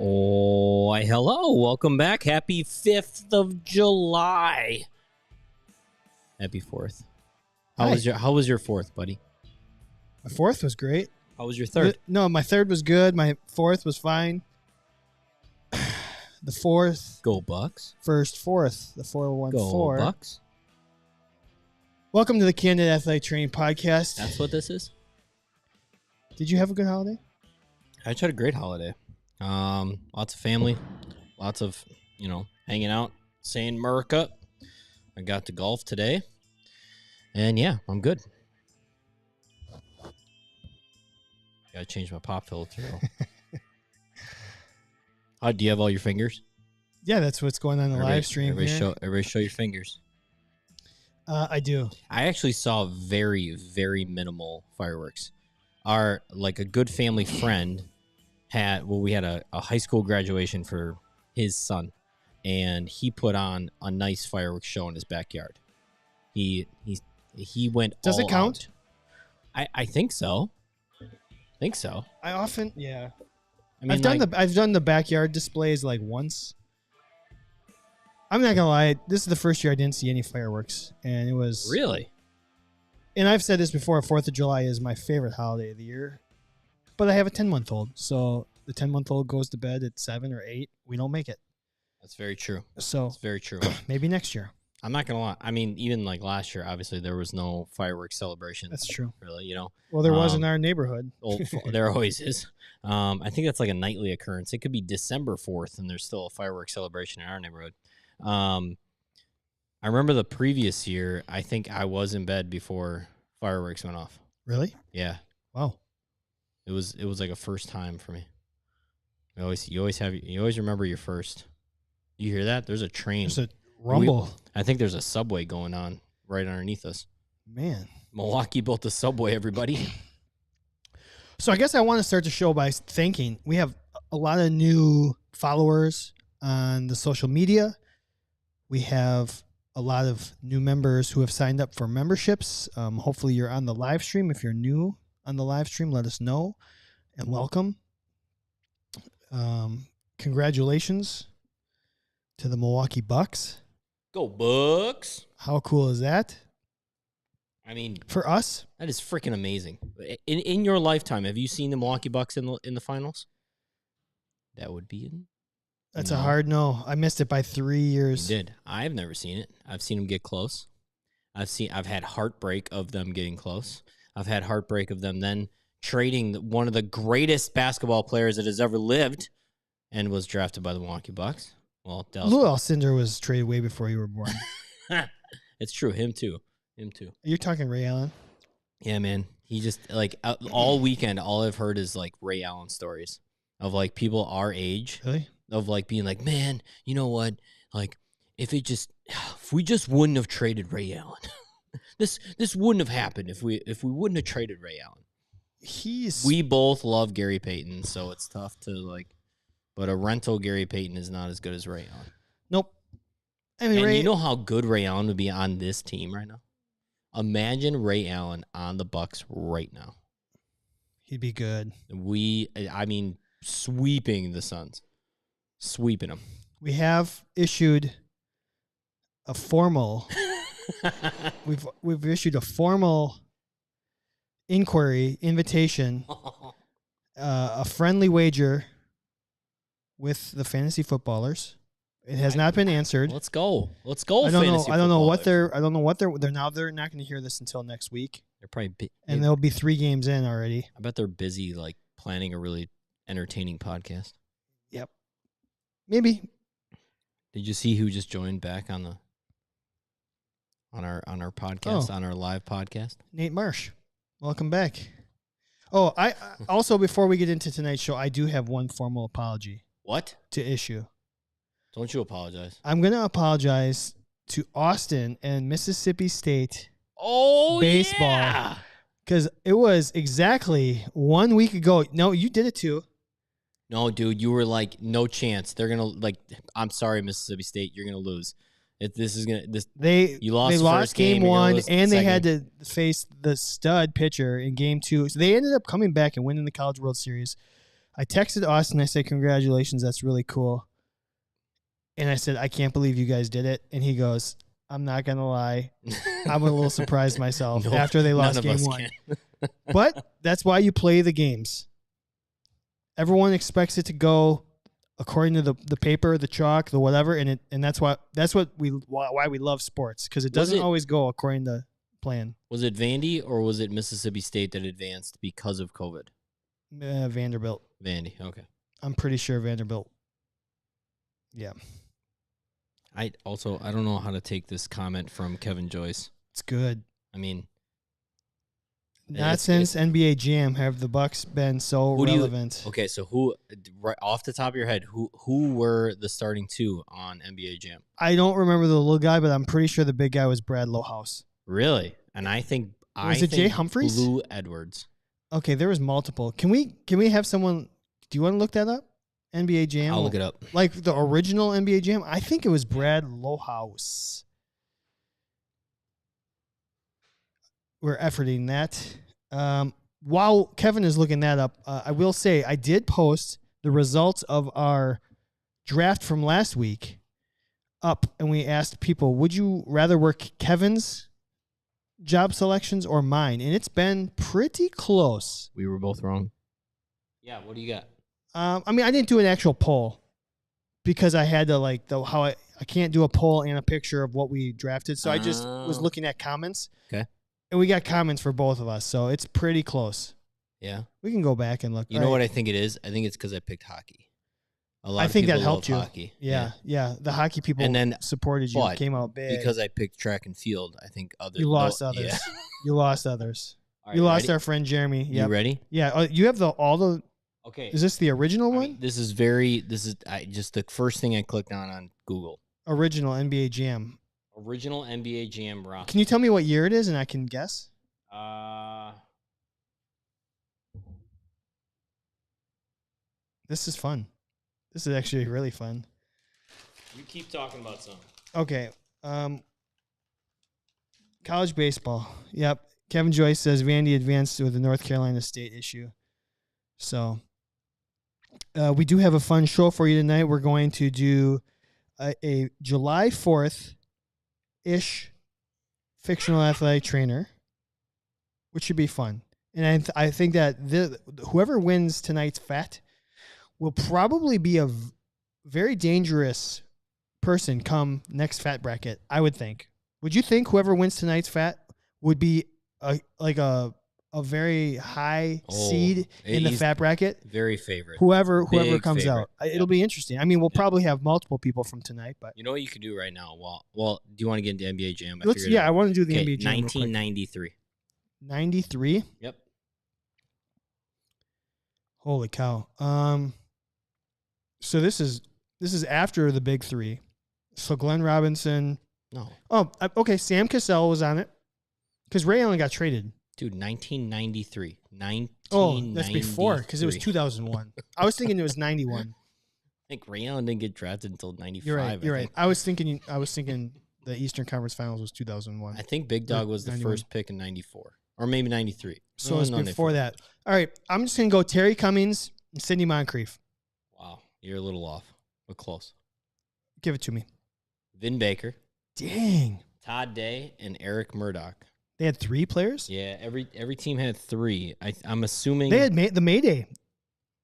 Oh, hello. Welcome back. Happy 5th of July. Happy 4th. How was your 4th, buddy? My 4th was great. How was your 3rd? No, my 3rd was good. My 4th was fine. The 4th. Go Bucks. First 4th. The 414. Go Bucks. Welcome to the Candid Athletic Training podcast. That's what this is? Did you have a good holiday? I just had a great holiday. Lots of family. Lots of, hanging out, saying Merca. I got to golf today. And yeah, I'm good. Gotta change my pop filter. Do you have all your fingers? Yeah, that's what's going on in the live stream. Everybody show your fingers. I do. I actually saw very, very minimal fireworks. A good family friend we had a high school graduation for his son, and he put on a nice fireworks show in his backyard. He went. Does it count? I think so. I often, yeah. I mean, I've done the backyard displays like once. I'm not gonna lie. This is the first year I didn't see any fireworks, and it was really. And I've said this before. 4th of July is my favorite holiday of the year, but I have a 10-month-old, so the 10-month-old goes to bed at 7 or 8. We don't make it. That's very true. So it's very true. Maybe next year. I'm not gonna lie. I mean, even like last year, obviously there was no fireworks celebration. That's true. Really, Well, there was in our neighborhood. There always is. I think that's like a nightly occurrence. It could be December 4th, and there's still a fireworks celebration in our neighborhood. I remember the previous year. I think I was in bed before fireworks went off. Really? Yeah. Wow. It was like a first time for me. You always remember your first. You hear that? There's a train. There's a rumble. I think there's a subway going on right underneath us. Man. Milwaukee built a subway, everybody. So I guess I want to start the show by thanking. We have a lot of new followers on the social media. We have a lot of new members who have signed up for memberships. Hopefully you're on the live stream. If you're new on the live stream, let us know and welcome. Congratulations to the Milwaukee Bucks. Go Bucks. How cool is that? I mean, for us, that is freaking amazing. In your lifetime, have you seen the Milwaukee Bucks in the finals? That would be it. That's a hard no. I missed it by 3 years. You did. I've never seen it. I've seen them get close. I've had heartbreak of them getting close. I've had heartbreak of them then trading one of the greatest basketball players that has ever lived and was drafted by the Milwaukee Bucks. Well, Lou Alcindor was traded way before you were born. It's true. Him too. You're talking Ray Allen? Yeah, man. He just, all weekend, all I've heard is, Ray Allen stories of, people our age. Really? Of, being like, man, you know what? If we just wouldn't have traded Ray Allen. This wouldn't have happened if we wouldn't have traded Ray Allen. We both love Gary Payton, so it's tough to, but a rental Gary Payton is not as good as Ray Allen. Nope. I mean, and you know how good Ray Allen would be on this team right now? Imagine Ray Allen on the Bucks right now. He'd be good. Sweeping the Suns. Sweeping them. We have issued a formal we've issued a formal invitation, a friendly wager with the fantasy footballers. It has not been answered. Let's go. I don't know what they're not going to hear this until next week. They're probably and they'll be 3 games in already. I bet they're busy planning a really entertaining podcast. Yep. Maybe. Did you see who just joined back on our podcast, on our live podcast? Nate Marsh. Welcome back. Oh, I also, before we get into tonight's show, I do have one formal apology. What? To issue. Don't you apologize. I'm going to apologize to Austin and Mississippi State baseball. Because it was exactly 1 week ago. No, you did it too. No, dude, you were no chance. They're going to, I'm sorry, Mississippi State, you're going to lose. You lost game 1, and they had to face the stud pitcher in game 2. So they ended up coming back and winning the College World Series. I texted Austin. I said, congratulations. That's really cool. And I said, I can't believe you guys did it. And he goes, I'm not going to lie. I'm a little surprised myself after they lost game one. But that's why you play the games. Everyone expects it to go according to the paper, the chalk, the whatever, and that's why why we love sports, because it doesn't always go according to plan. Was it Vandy or was it Mississippi State that advanced because of COVID? Vanderbilt. Vandy, okay. I'm pretty sure Vanderbilt. Yeah. I don't know how to take this comment from Kevin Joyce. It's good. I mean, not since NBA Jam have the Bucks been so relevant. Okay, so who, right off the top of your head, who were the starting two on NBA Jam? I don't remember the little guy, but I'm pretty sure the big guy was Brad Lohaus. Really? And I think Jay Humphries? Blue Edwards. Okay, there was multiple. Can we have someone? Do you want to look that up? NBA Jam. I'll look it up. Like the original NBA Jam. I think it was Brad Lohaus. We're efforting that. While Kevin is looking that up, I will say I did post the results of our draft from last week up, and we asked people, would you rather work Kevin's job selections or mine? And it's been pretty close. We were both wrong. Yeah, what do you got? I mean, I didn't do an actual poll because I had to I can't do a poll and a picture of what we drafted. So I just was looking at comments. Okay. And we got comments for both of us. So it's pretty close. Yeah. We can go back and look. You know what I think it is? I think it's because I picked hockey. I think that helped you. Hockey. Yeah. The hockey people supported you. Came out big. Because I picked track and field, I think others. You lost others. Yeah. You lost others. Right, you lost our friend Jeremy. Yep. You ready? Yeah. You have all the. Okay. Is this the original one? This is just the first thing I clicked on Google. Original NBA Jam. Original NBA Jam roster. Can you tell me what year it is and I can guess? This is fun. This is actually really fun. You keep talking about something. Okay. College baseball. Yep. Kevin Joyce says Vandy advanced with the North Carolina State issue. So we do have a fun show for you tonight. We're going to do a July 4th-ish fictional athletic trainer, which should be fun. And I think that whoever wins tonight's FAT will probably be a very dangerous person come next FAT bracket, I would think. Would you think whoever wins tonight's FAT would be a very high seed in the FAT bracket? Very favorite. Whoever comes out. It'll be interesting. I mean, we'll probably have multiple people from tonight, but you know what you could do right now? Well, do you want to get into NBA Jam? I want to do the NBA Jam. 1993. 93? Yep. Holy cow. So this is after the big three. So Glenn Robinson. No. Oh, okay. Sam Cassell was on it because Ray Allen got traded. Dude, 1993. Oh, that's before because it was 2001. I was thinking it was 91. I think Ray Allen didn't get drafted until 95. You're right. I was thinking the Eastern Conference Finals was 2001. I think Big Dog was the 91. First pick in 94 or maybe 93. So it was before that. All right, I'm just going to go Terry Cummings and Sidney Moncrief. Wow, you're a little off, but close. Give it to me. Vin Baker. Dang. Todd Day and Eric Murdoch. They had 3 players? Yeah, every team had 3. I'm assuming they had the Mayday.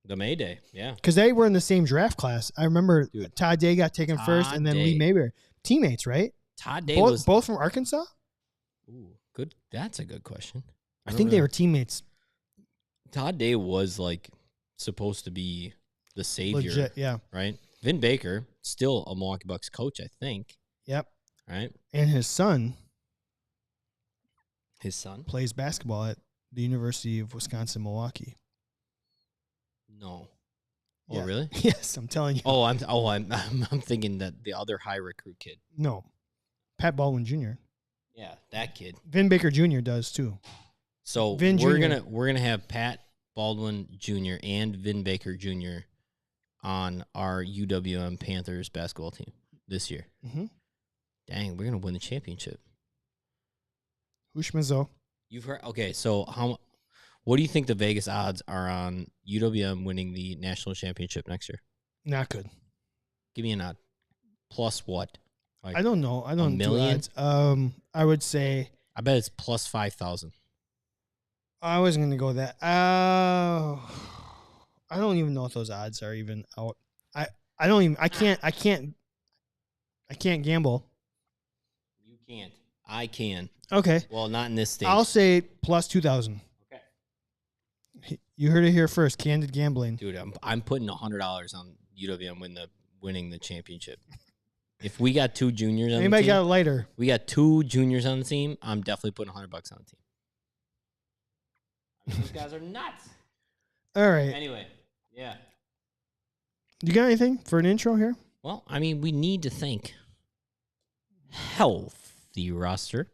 The Mayday, yeah. Because they were in the same draft class. I remember Todd Day got taken first, and then Lee Mayberry. Teammates, right? Todd Day both from Arkansas? Ooh, good. That's a good question. I think they were teammates. Todd Day was supposed to be the savior. Legit, yeah. Right? Vin Baker, still a Milwaukee Bucks coach, I think. Yep. Right? And his son plays basketball at the University of Wisconsin-Milwaukee. No. Yeah. Oh, really? Yes, I'm telling you. Oh, I'm thinking that the other high recruit kid. No. Pat Baldwin Jr. Yeah, that kid. Vin Baker Jr. does too. So we're gonna have Pat Baldwin Jr. and Vin Baker Jr. on our UWM Panthers basketball team this year. Mm-hmm. Dang, we're gonna win the championship. Hushmanzo. You've heard? Okay, so What do you think the Vegas odds are on UWM winning the national championship next year? Not good. Give me an odd. Plus what? Like I don't know. I don't do million? odds. I would say I bet it's plus 5,000. I was going to go that. I don't even know if those odds are even out. I don't even. I can't gamble. You can't. I can. Okay. Well, not in this state. I'll say plus 2,000. Okay. You heard it here first. Candid gambling. Dude, I'm putting $100 on UWM winning the championship. If we got 2 juniors on Anybody the team, got a lighter? we got 2 juniors on the team, I'm definitely putting $100 on the team. I mean, those guys are nuts. All right. Anyway, yeah. You got anything for an intro here? Well, I mean, we need to thank Healthy Roster,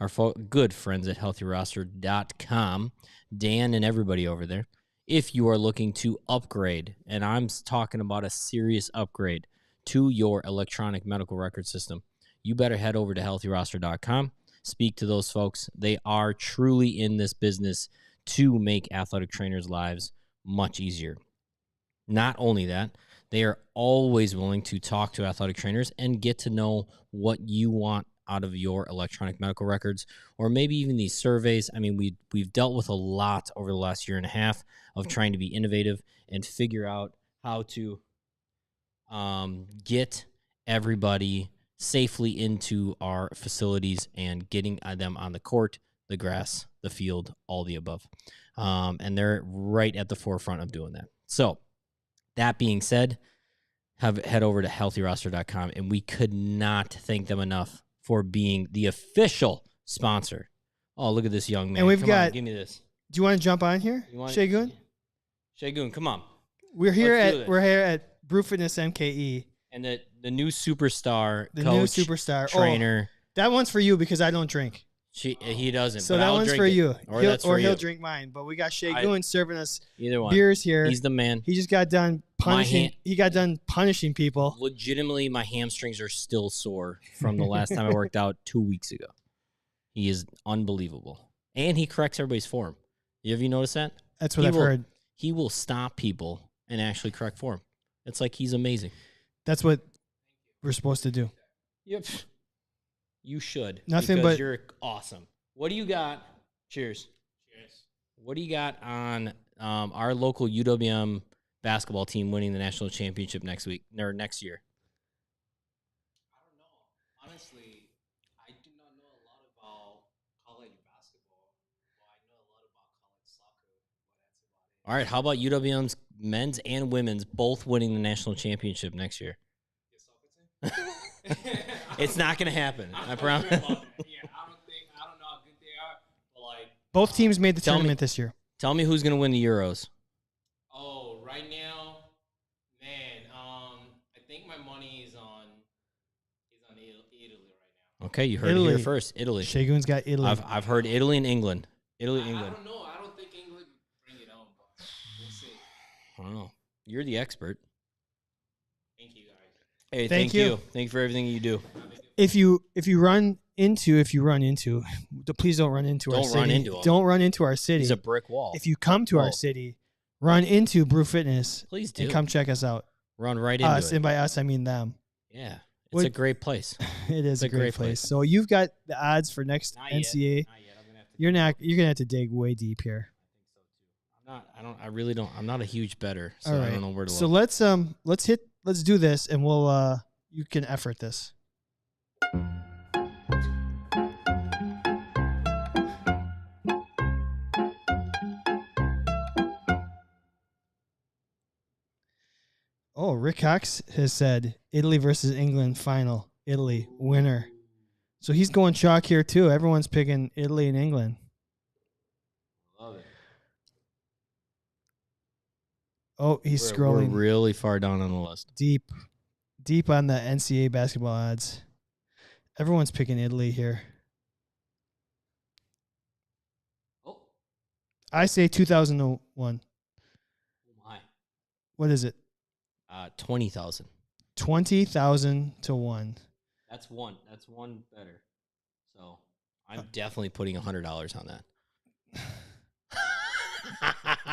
our good friends at healthyroster.com, Dan and everybody over there. If you are looking to upgrade, and I'm talking about a serious upgrade to your electronic medical record system, you better head over to healthyroster.com. Speak to those folks. They are truly in this business to make athletic trainers' lives much easier. Not only that, they are always willing to talk to athletic trainers and get to know what you want out of your electronic medical records, or maybe even these surveys. I mean, we've dealt with a lot over the last year and a half of trying to be innovative and figure out how to get everybody safely into our facilities and getting them on the court, the grass, the field, all the above. And they're right at the forefront of doing that. So that being said, head over to healthyroster.com, and we could not thank them enough for being the official sponsor. Oh, look at this young man. And we've Come got. on, give me this. Do you want to jump on here, Shagun? Shagun, come on. We're here at Brew Fitness MKE, and the new superstar, the coach, new superstar trainer. Oh, that one's for you because I don't drink. He doesn't. So but that I'll one's drink for it. you. Or he'll drink mine. But we got Shagun serving us either one. beers here. He's the man. He just got done punishing. He got done punishing people. Legitimately, my hamstrings are still sore from the last time I worked out 2 weeks ago. He is unbelievable, and he corrects everybody's form. Have you noticed that? That's what I've heard. He will stop people and actually correct form. It's like he's amazing. That's what we're supposed to do. Yep. You should. Nothing but you're awesome. What do you got? Cheers. Cheers. What do you got on our local UWM basketball team winning the national championship next year? I don't know. Honestly, I do not know a lot about college basketball. Well, I know a lot about college soccer, but that's about it. All right. How about UWM's men's and women's both winning the national championship next year? It's not going to happen. I promise. Yeah, I don't know how good they are, but like both teams made the tournament this year. Tell me who's going to win the Euros. Oh, right now, man, I think my money is on Italy right now. Okay, you heard it here first. Italy. Shagun's got Italy. I've heard Italy and England. I don't know. I don't think England bring it on, but we'll see. I don't know. You're the expert. Thank you, guys. Hey, thank you. Thank you for everything you do. If you run into, please don't run into our city. Don't run into him. Don't run into our city. It's a brick wall. If you come to our city, run into Brew Fitness. Please do. And come check us out. Run right into us, it. and by us I mean them. Yeah, it's a great place. It is a great place. So you've got the odds for next NCAA. Not yet. You're gonna have to dig way deep here. I really don't. I'm not a huge bettor, so All right. I don't know where to So look. let's do this, and we'll you can effort this. Oh, Rick Cox has said Italy versus England final. Italy winner. So he's going chalk here too. Everyone's picking Italy and England. Love it. Oh, he's scrolling We're really far down on the list. deep on the NCAA basketball odds. Everyone's picking Italy here. Oh, I say 2001. my. What is it? 20,000. 20,000 to 1. That's one. That's one better. So I'm definitely putting $100 on that.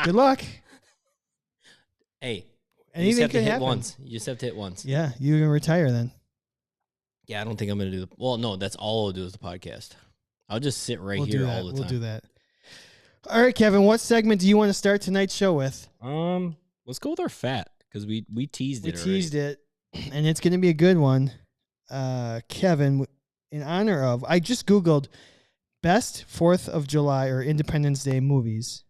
Good luck. Hey, you just Anything have to could hit happen. once. You just have to hit once. Yeah, you can retire then. Yeah, I don't think I'm going to do the... Well, no, that's all I'll do is the podcast. I'll just sit right here all the time. We'll do that. All right, Kevin, what segment do you want to start tonight's show with? Let's go with our fat, because we teased it already. We teased it, and it's going to be a good one. Kevin, in honor of... I just Googled best 4th of July or Independence Day movies,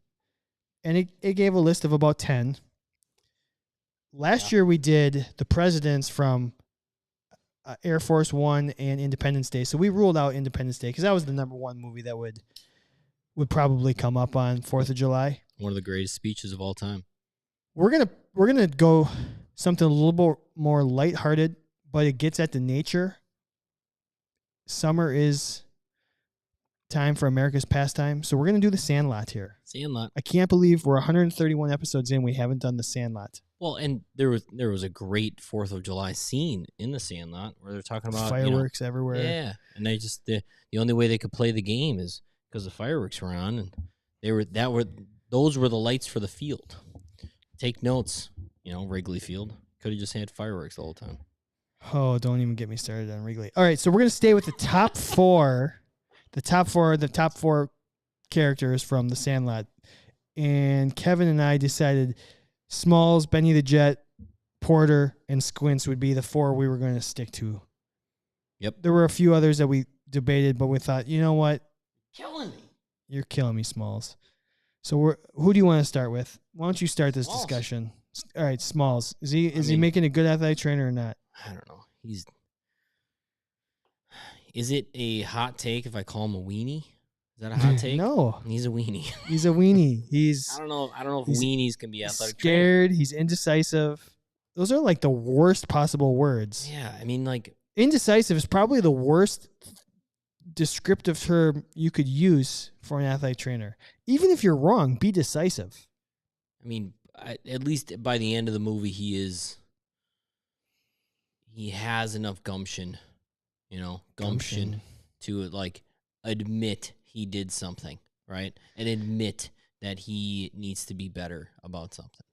and it gave a list of about 10. Last year we did the presidents from Air Force One and Independence Day, so we ruled out Independence Day because that was the number one movie that would probably come up on 4th of July. One of the greatest speeches of all time. We're gonna go something a little bit more lighthearted, but it gets at the nature. Summer is time for America's pastime, so we're gonna do the Sandlot here. Sandlot. I can't believe we're 131 episodes in. We haven't done the Sandlot. Well, and there was a great 4th of July scene in the Sandlot where they're talking about fireworks everywhere. Yeah, and they just the only way they could play the game is because the fireworks were on, and those were the lights for the field. Take notes, Wrigley Field could have just had fireworks the whole time. Oh, don't even get me started on Wrigley. All right, so we're gonna stay with the top four, the top four characters from the Sandlot, and Kevin and I decided Smalls, Benny the Jet, Porter, and Squints would be the four we were going to stick to. Yep. There were a few others that we debated, but we thought, you know what? Killing me. You're killing me, Smalls. So who do you want to start with? Why don't you start this Smalls. discussion? All right, Smalls. Is he making a good athletic trainer or not? I don't know. Is it a hot take if I call him a weenie? Is that a hot take? No. He's a weenie. He's a weenie. I don't know if weenies can be athletic scared. He's indecisive. Those are like the worst possible words. Yeah, I mean, like... Indecisive is probably the worst descriptive term you could use for an athletic trainer. Even if you're wrong, be decisive. I mean, at least by the end of the movie, he has enough gumption, gumption to like admit he did something, right? And admit that he needs to be better about something.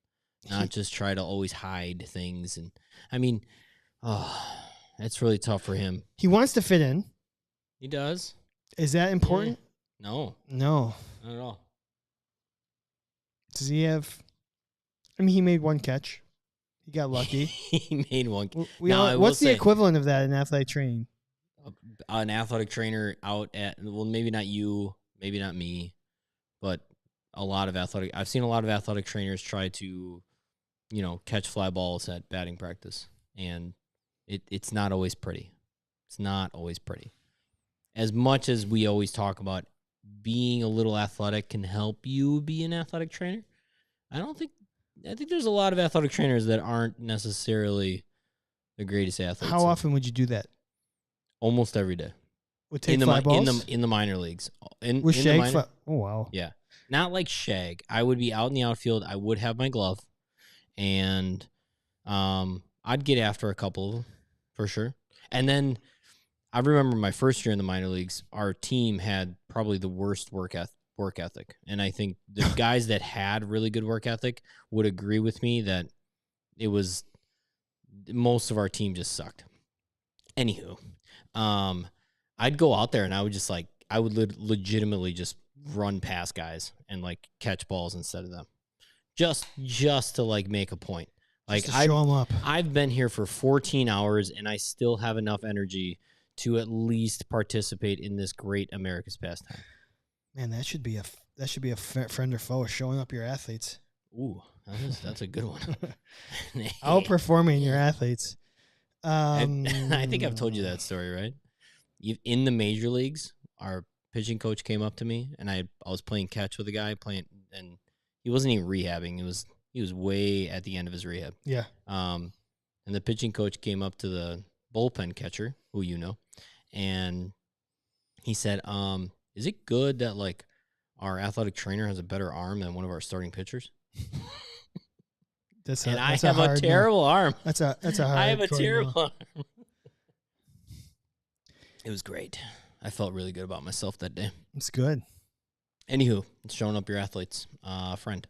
Not just try to always hide things. And I mean, that's really tough for him. He wants to fit in. He does. Is that important? Yeah. No. No. Not at all. Does he have... I mean, he made one catch. He got lucky. He made one. What's the equivalent of that in athletic training? An athletic trainer out at... Well, maybe not you, maybe not me, but I've seen a lot of athletic trainers try to, catch fly balls at batting practice, and it's not always pretty. It's not always pretty. As much as we always talk about being a little athletic can help you be an athletic trainer, I think there's a lot of athletic trainers that aren't necessarily the greatest athletes. How often would you do that? Almost every day. Would take fly balls? In the minor leagues. With shag? Oh, wow. Yeah. Not like shag. I would be out in the outfield. I would have my glove. And I'd get after a couple of them, for sure. And then I remember my first year in the minor leagues, our team had probably the worst work ethic. And I think the guys that had really good work ethic would agree with me that most of our team just sucked. Anywho, I'd go out there and I would legitimately just run past guys and like catch balls instead of them. Just to like make a point. Like show them up. I've been here for 14 hours and I still have enough energy to at least participate in this great America's pastime. Man, that should be a friend or foe, showing up your athletes. Ooh, that's a good one. Outperforming your athletes. I think I've told you that story, right? In the major leagues, our pitching coach came up to me, and I was playing catch with a guy and he wasn't even rehabbing. He was way at the end of his rehab. Yeah. And the pitching coach came up to the bullpen catcher, who you know, and he said, "Is it good that like our athletic trainer has a better arm than one of our starting pitchers?" I have a terrible arm. That's a hard. I have a terrible arm. It was great. I felt really good about myself that day. It's good. Anywho, it's showing up your athletes, friend.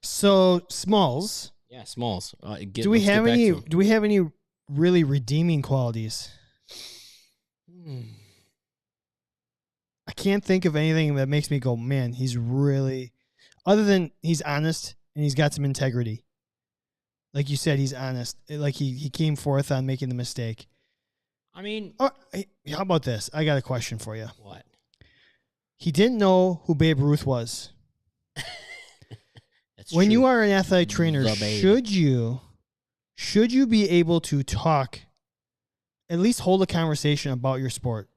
So Smalls, Yeah, Smalls. do we have any? Do we have any really redeeming qualities? I can't think of anything that makes me go, man, he's really, other than he's honest and he's got some integrity. Like you said, he's honest. Like he came forth on making the mistake. I mean, how about this? I got a question for you. What? He didn't know who Babe Ruth was. When you are an athletic trainer, should you be able to talk, at least hold a conversation about your sport?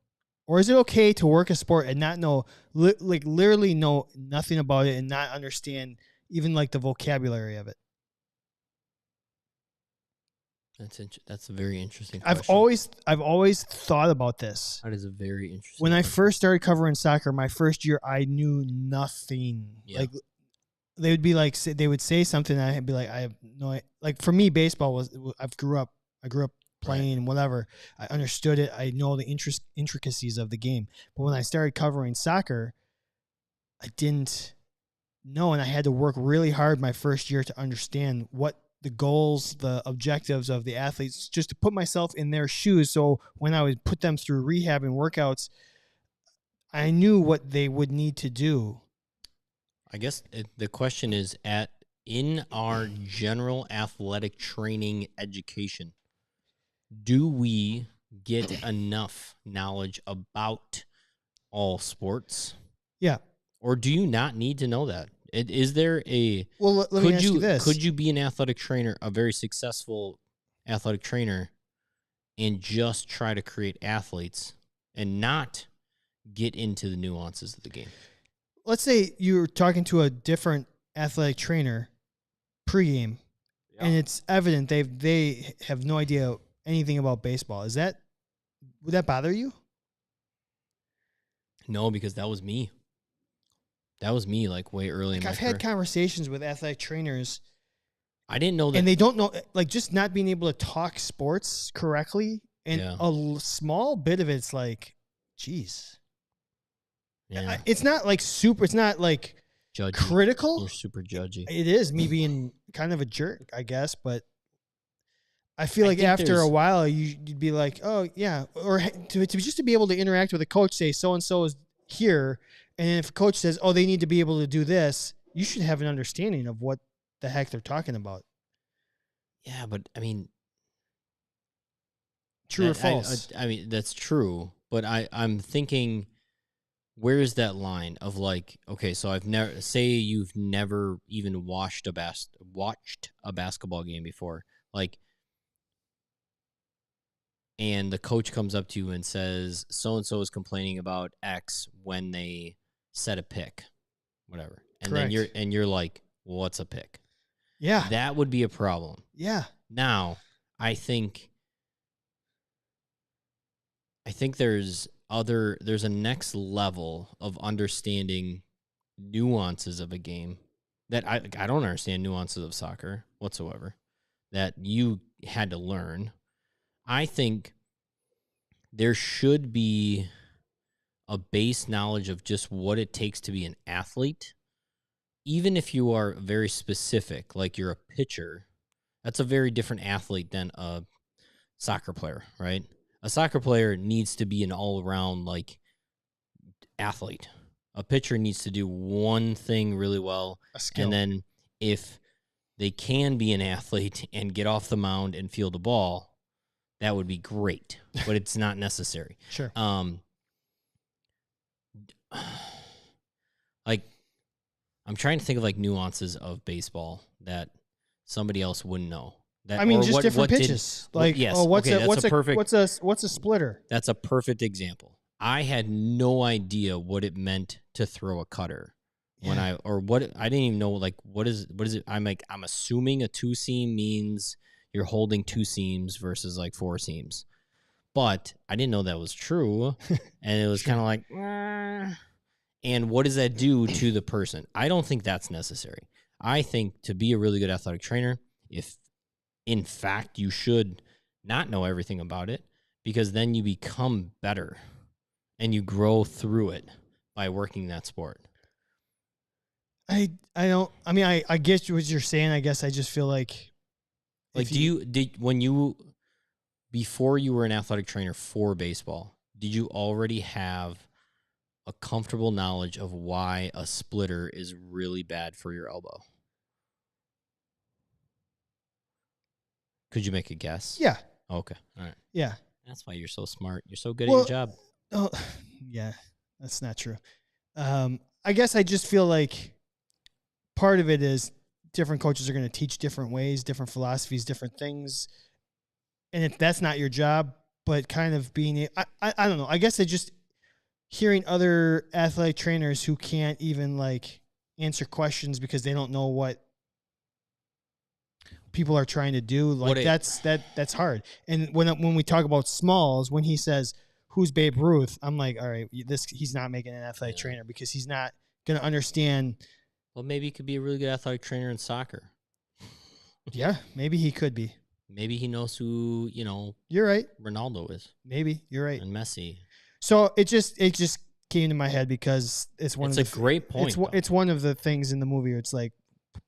Or is it okay to work a sport and not know, literally know nothing about it and not understand even like the vocabulary of it? That's a very interesting question. I've always thought about this. That is a very interesting When question. I first started covering soccer, my first year, I knew nothing. Yeah. Like they would be like, they would say something, and I'd be like, I have no, like for me, baseball was, I grew up playing and whatever. I understood it. I know the intricacies of the game. But when I started covering soccer, I didn't know, and I had to work really hard my first year to understand what the goals, the objectives of the athletes, just to put myself in their shoes. So when I would put them through rehab and workouts, I knew what they would need to do. I guess the question is, in our general athletic training education, do we get enough knowledge about all sports? Yeah. Or do you not need to know that? Is there a... Well, let me ask you this. Could you be an athletic trainer, a very successful athletic trainer, and just try to create athletes and not get into the nuances of the game? Let's say you're talking to a different athletic trainer pregame, and it's evident they have no idea anything about baseball. Would that bother you? No, because that was me. That was me, like way early in my career. I've had conversations with athletic trainers. I didn't know that, and they don't know, like just not being able to talk sports correctly, and a small bit of it's like, geez. Yeah. It's not like super. It's not like judgy. Critical. You're super judgy. It is me being kind of a jerk, I guess, but I feel like after a while you'd be like, oh yeah, or to be able to interact with a coach, say so and so is here, and if a coach says, oh, they need to be able to do this, you should have an understanding of what the heck they're talking about. Yeah, but I mean, true or false? I mean, that's true, but I'm thinking, where is that line of like, okay, so you've never even watched a basketball game before, like, and the coach comes up to you and says, so-and-so is complaining about X when they set a pick, whatever. And Correct. then you're like, well, what's a pick? Yeah. That would be a problem. Yeah. Now, I think there's a next level of understanding nuances of a game that I don't understand nuances of soccer whatsoever, that you had to learn. I think there should be a base knowledge of just what it takes to be an athlete, even if you are very specific, like you're a pitcher. That's a very different athlete than a soccer player, right? A soccer player needs to be an all-around like athlete. A pitcher needs to do one thing really well, a skill. And then if they can be an athlete and get off the mound and field the ball, that would be great, but it's not necessary. Sure. Like, I'm trying to think of like nuances of baseball that somebody else wouldn't know. I mean, just different pitches. What's a splitter? That's a perfect example. I had no idea what it meant to throw a cutter when I didn't even know, like, what is it? I'm assuming a 2-seam means you're holding 2 seams versus like 4 seams, but I didn't know that was true. And it was kind of like, and what does that do to the person? I don't think that's necessary. I think to be a really good athletic trainer, if in fact you should not know everything about it, because then you become better and you grow through it. by working that sport? I don't. I mean, I get what you're saying. I guess I just feel like before you were an athletic trainer for baseball, did you already have a comfortable knowledge of why a splitter is really bad for your elbow? Could you make a guess? Yeah. Okay. All right. Yeah. That's why you're so smart. You're so good at your job. Oh, yeah. That's not true. I guess I just feel like part of it is different coaches are going to teach different ways, different philosophies, different things. And if that's not your job, but kind of being, I don't know. I guess I just hearing other athletic trainers who can't even like answer questions because they don't know what people are trying to do. Like that's hard. And when we talk about Smalls, when he says, "Who's Babe Ruth?" I'm like, all right, he's not making an athletic trainer because he's not going to understand. Well, maybe he could be a really good athletic trainer in soccer. Yeah, maybe he could be. Maybe he knows who, You're right. Ronaldo is. Maybe you're right. And Messi. So it just came to my head because it's a great point. It's one of the things in the movie where it's like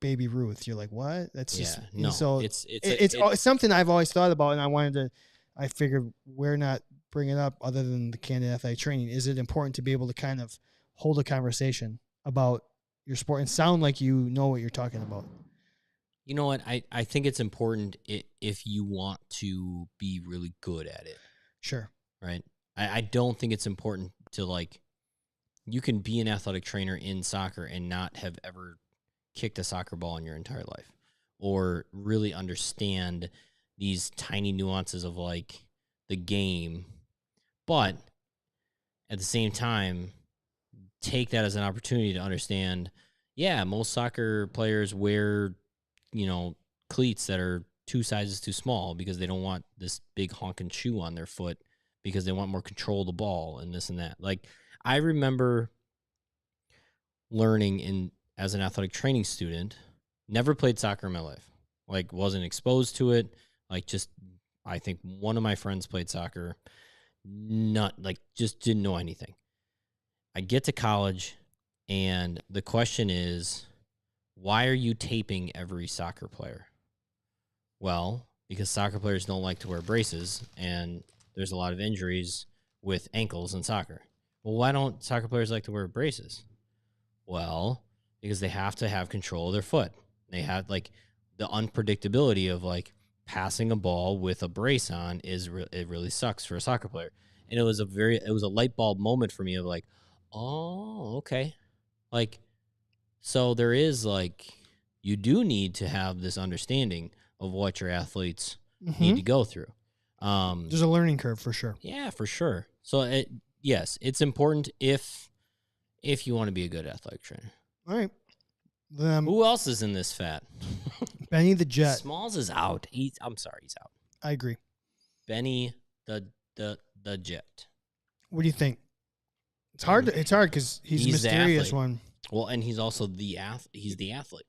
Baby Ruth. You're like, what? That's just no. So it's something I've always thought about, and I figured we're not bringing up other than the Candid Athletic Training. Is it important to be able to kind of hold a conversation about your sport and sound like you know what you're talking about? You know what? I think it's important if you want to be really good at it. Sure. Right? I don't think it's important to you can be an athletic trainer in soccer and not have ever kicked a soccer ball in your entire life or really understand these tiny nuances of the game. But at the same time, take that as an opportunity to understand, most soccer players wear cleats that are 2 sizes too small because they don't want this big honking shoe on their foot because they want more control of the ball and this and that. I remember learning as an athletic training student, never played soccer in my life, wasn't exposed to it. I think one of my friends played soccer, just didn't know anything. I get to college and the question is, why are you taping every soccer player? Well, because soccer players don't like to wear braces, and there's a lot of injuries with ankles in soccer. Well, why don't soccer players like to wear braces? Well, because they have to have control of their foot. They have the unpredictability of passing a ball with a brace on it really sucks for a soccer player. And it was a light bulb moment for me of oh, okay. So there is you do need to have this understanding of what your athletes need to go through. There's a learning curve for sure. Yeah, for sure. So yes, it's important if you want to be a good athletic trainer. All right. Who else is in this fat? Benny the Jet. Smalls is out. I'm sorry, he's out. I agree. Benny the Jet. What do you think? It's hard because he's a mysterious one. Well, and he's also he's the athlete.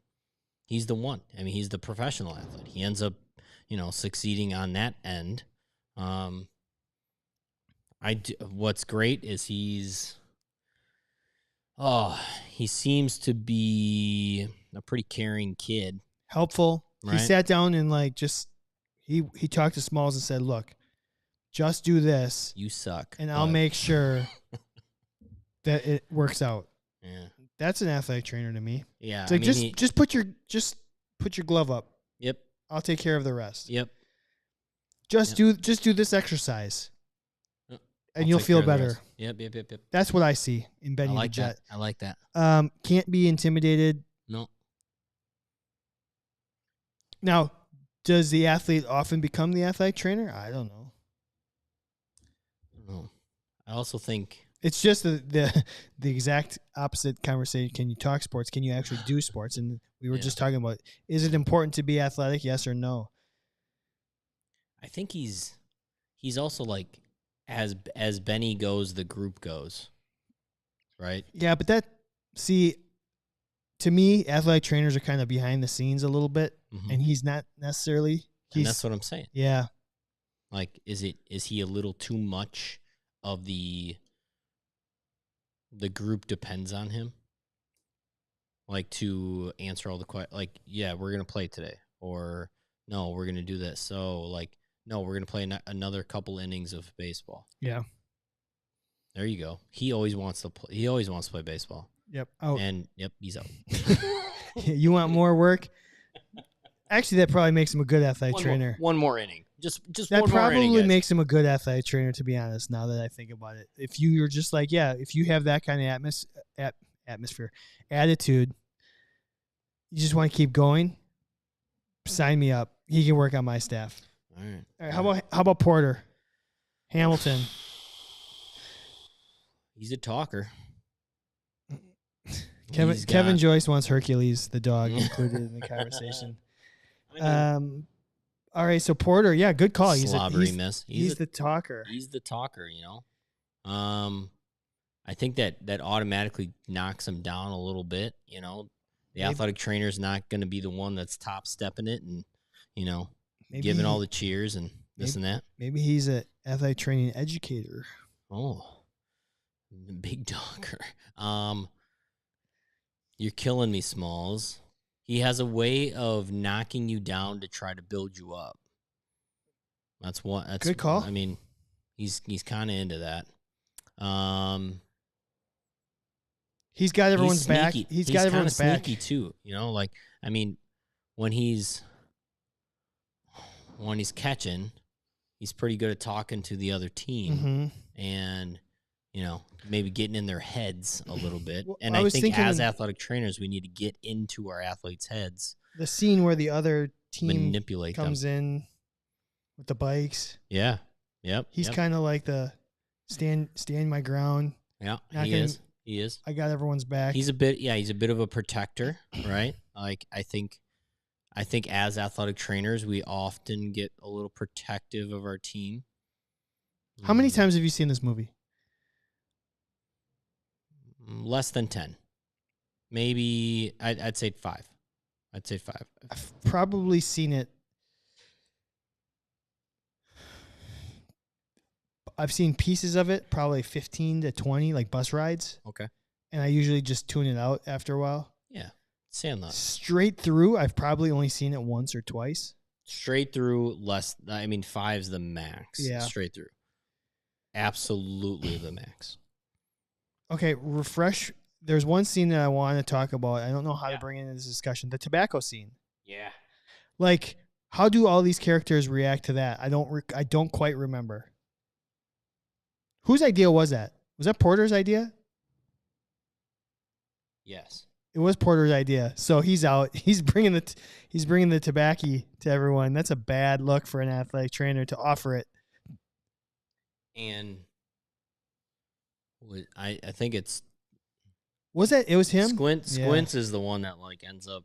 He's the one. I mean, he's the professional athlete. He ends up, succeeding on that end. What's great is he seems to be a pretty caring kid. Helpful. Right? He sat down and he talked to Smalls and said, "Look, just do this. You suck. And I'll make sure that it works out." Yeah. That's an athletic trainer to me. Yeah. It's just put your glove up. Yep. I'll take care of the rest. Yep. Just do this exercise. And you'll feel better. Yep. That's what I see in Benny the Jet. I like that. Can't be intimidated. No. Now, does the athlete often become the athletic trainer? I don't know. I also think it's just the exact opposite conversation. Can you talk sports? Can you actually do sports? And we were just talking about, is it important to be athletic? Yes or no? I think he's also as Benny goes, the group goes, right? Yeah, but to me, athletic trainers are kind of behind the scenes a little bit, and he's not necessarily. And that's what I'm saying. Yeah. Is he a little too much of the the group depends on him, like to answer all the questions. Like, yeah, we're gonna play today, or no, we're gonna do this. So, like, no, we're gonna play another couple innings of baseball. Yeah. There you go. He always wants to play. He always wants to play baseball. Yep. Oh, And yep, he's out. you want more work? Actually, that probably makes him a good athletic trainer. One more inning. Just that one more inning. Probably makes him a good athletic trainer, to be honest, now that I think about it. If you're just like, yeah, if you have that kind of attitude, you just want to keep going, sign me up. He can work on my staff. All right. All right, how about Porter? Hamilton. He's a talker. Kevin Joyce wants Hercules, the dog, included in the conversation. All right, so Porter, yeah, good call. He's the talker. He's the talker, you know. I think that automatically knocks him down a little bit, you know. The athletic trainer's not going to be the one that's top stepping it and, you know, giving all the cheers and this and that. Maybe he's an athletic training educator. Oh, big talker. You're killing me, Smalls. He has a way of knocking you down to try to build you up. That's good call. I mean, he's kind of into that. He's got everyone's back. He's got everyone's back. Sneaky too, you know. Like, I mean, when he's catching, he's pretty good at talking to the other team, and you know, maybe getting in their heads a little bit. Well, and I think as athletic trainers, we need to get into our athletes' heads. The scene where the other team manipulate comes in with the bikes. Yeah. Yep. He's kind of like the stand my ground. Yeah, he is. I got everyone's back. He's a bit of a protector, right? Like I think as athletic trainers, we often get a little protective of our team. How many times have you seen this movie? Less than 10. Maybe I'd say 5. I've probably seen it. I've seen pieces of it, probably 15 to 20, like bus rides. Okay. And I usually just tune it out after a while. Yeah. Sandlot. Straight through, I've probably only seen it once or twice. Straight through, less. I mean, 5's the max. Yeah. Straight through. Absolutely the max. Okay, refresh. There's one scene that I want to talk about. I don't know how to bring it into this discussion. The tobacco scene. Yeah. Like, how do all these characters react to that? I don't quite remember. Whose idea was that? Was that Porter's idea? Yes. It was Porter's idea. So he's out. He's bringing the tobacco to everyone. That's a bad look for an athletic trainer to offer it. And I think it's it was him? Squints is the one that like ends up.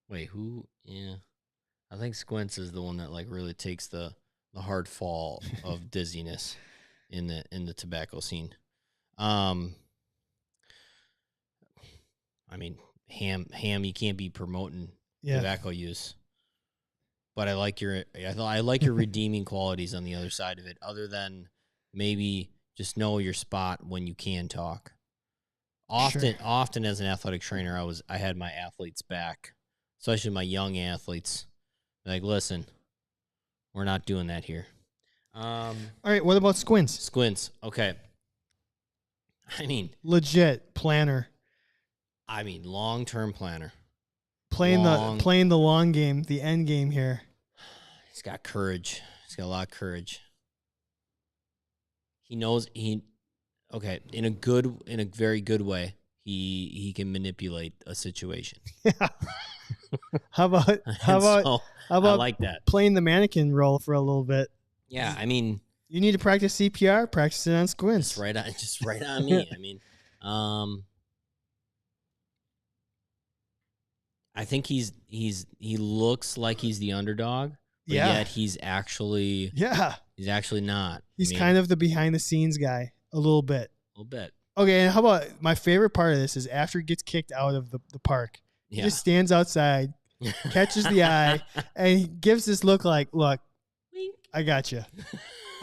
Wait, who? Yeah, I think Squints is the one that like really takes the hard fall of dizziness in the tobacco scene. I mean, ham. You can't be promoting tobacco use. But I like your redeeming qualities on the other side of it. Other than maybe just know your spot when you can talk. Often as an athletic trainer, I had my athletes back, especially my young athletes. Like, listen, we're not doing that here. All right, what about Squints? Squints, okay. I mean, legit planner. I mean, long-term planner. Playing the long game, the end game here. He's got courage. He's got a lot of courage. He knows in a very good way, he can manipulate a situation. Yeah. How about I like that. Playing the mannequin role for a little bit? Yeah, I mean, you need to practice CPR. Practice it on Squints. Just right on me. I mean, I think he looks like he's the underdog, but yet he's actually not. He's kind of the behind the scenes guy a little bit. Okay, and how about my favorite part of this is after he gets kicked out of the park, he just stands outside, catches the eye, and he gives this look like, look, I got you.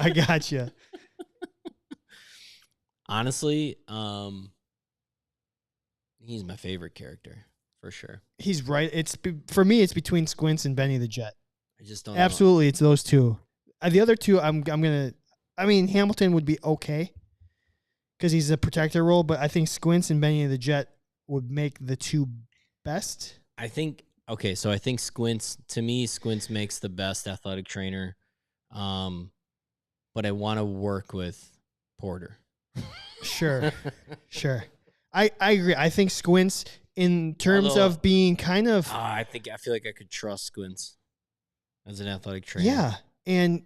I got you. Honestly, he's my favorite character for sure. He's right. For me, it's between Squints and Benny the Jet. I just don't Absolutely, it's those two. The other two, I'm gonna. I mean, Hamilton would be okay because he's a protector role, but I think Squints and Benny the Jet would make the two best. I think okay, so I think Squints makes the best athletic trainer. But I want to work with Porter. Sure. I agree. I think Squints in terms of being kind of I feel like I could trust Squints as an athletic trainer. Yeah. And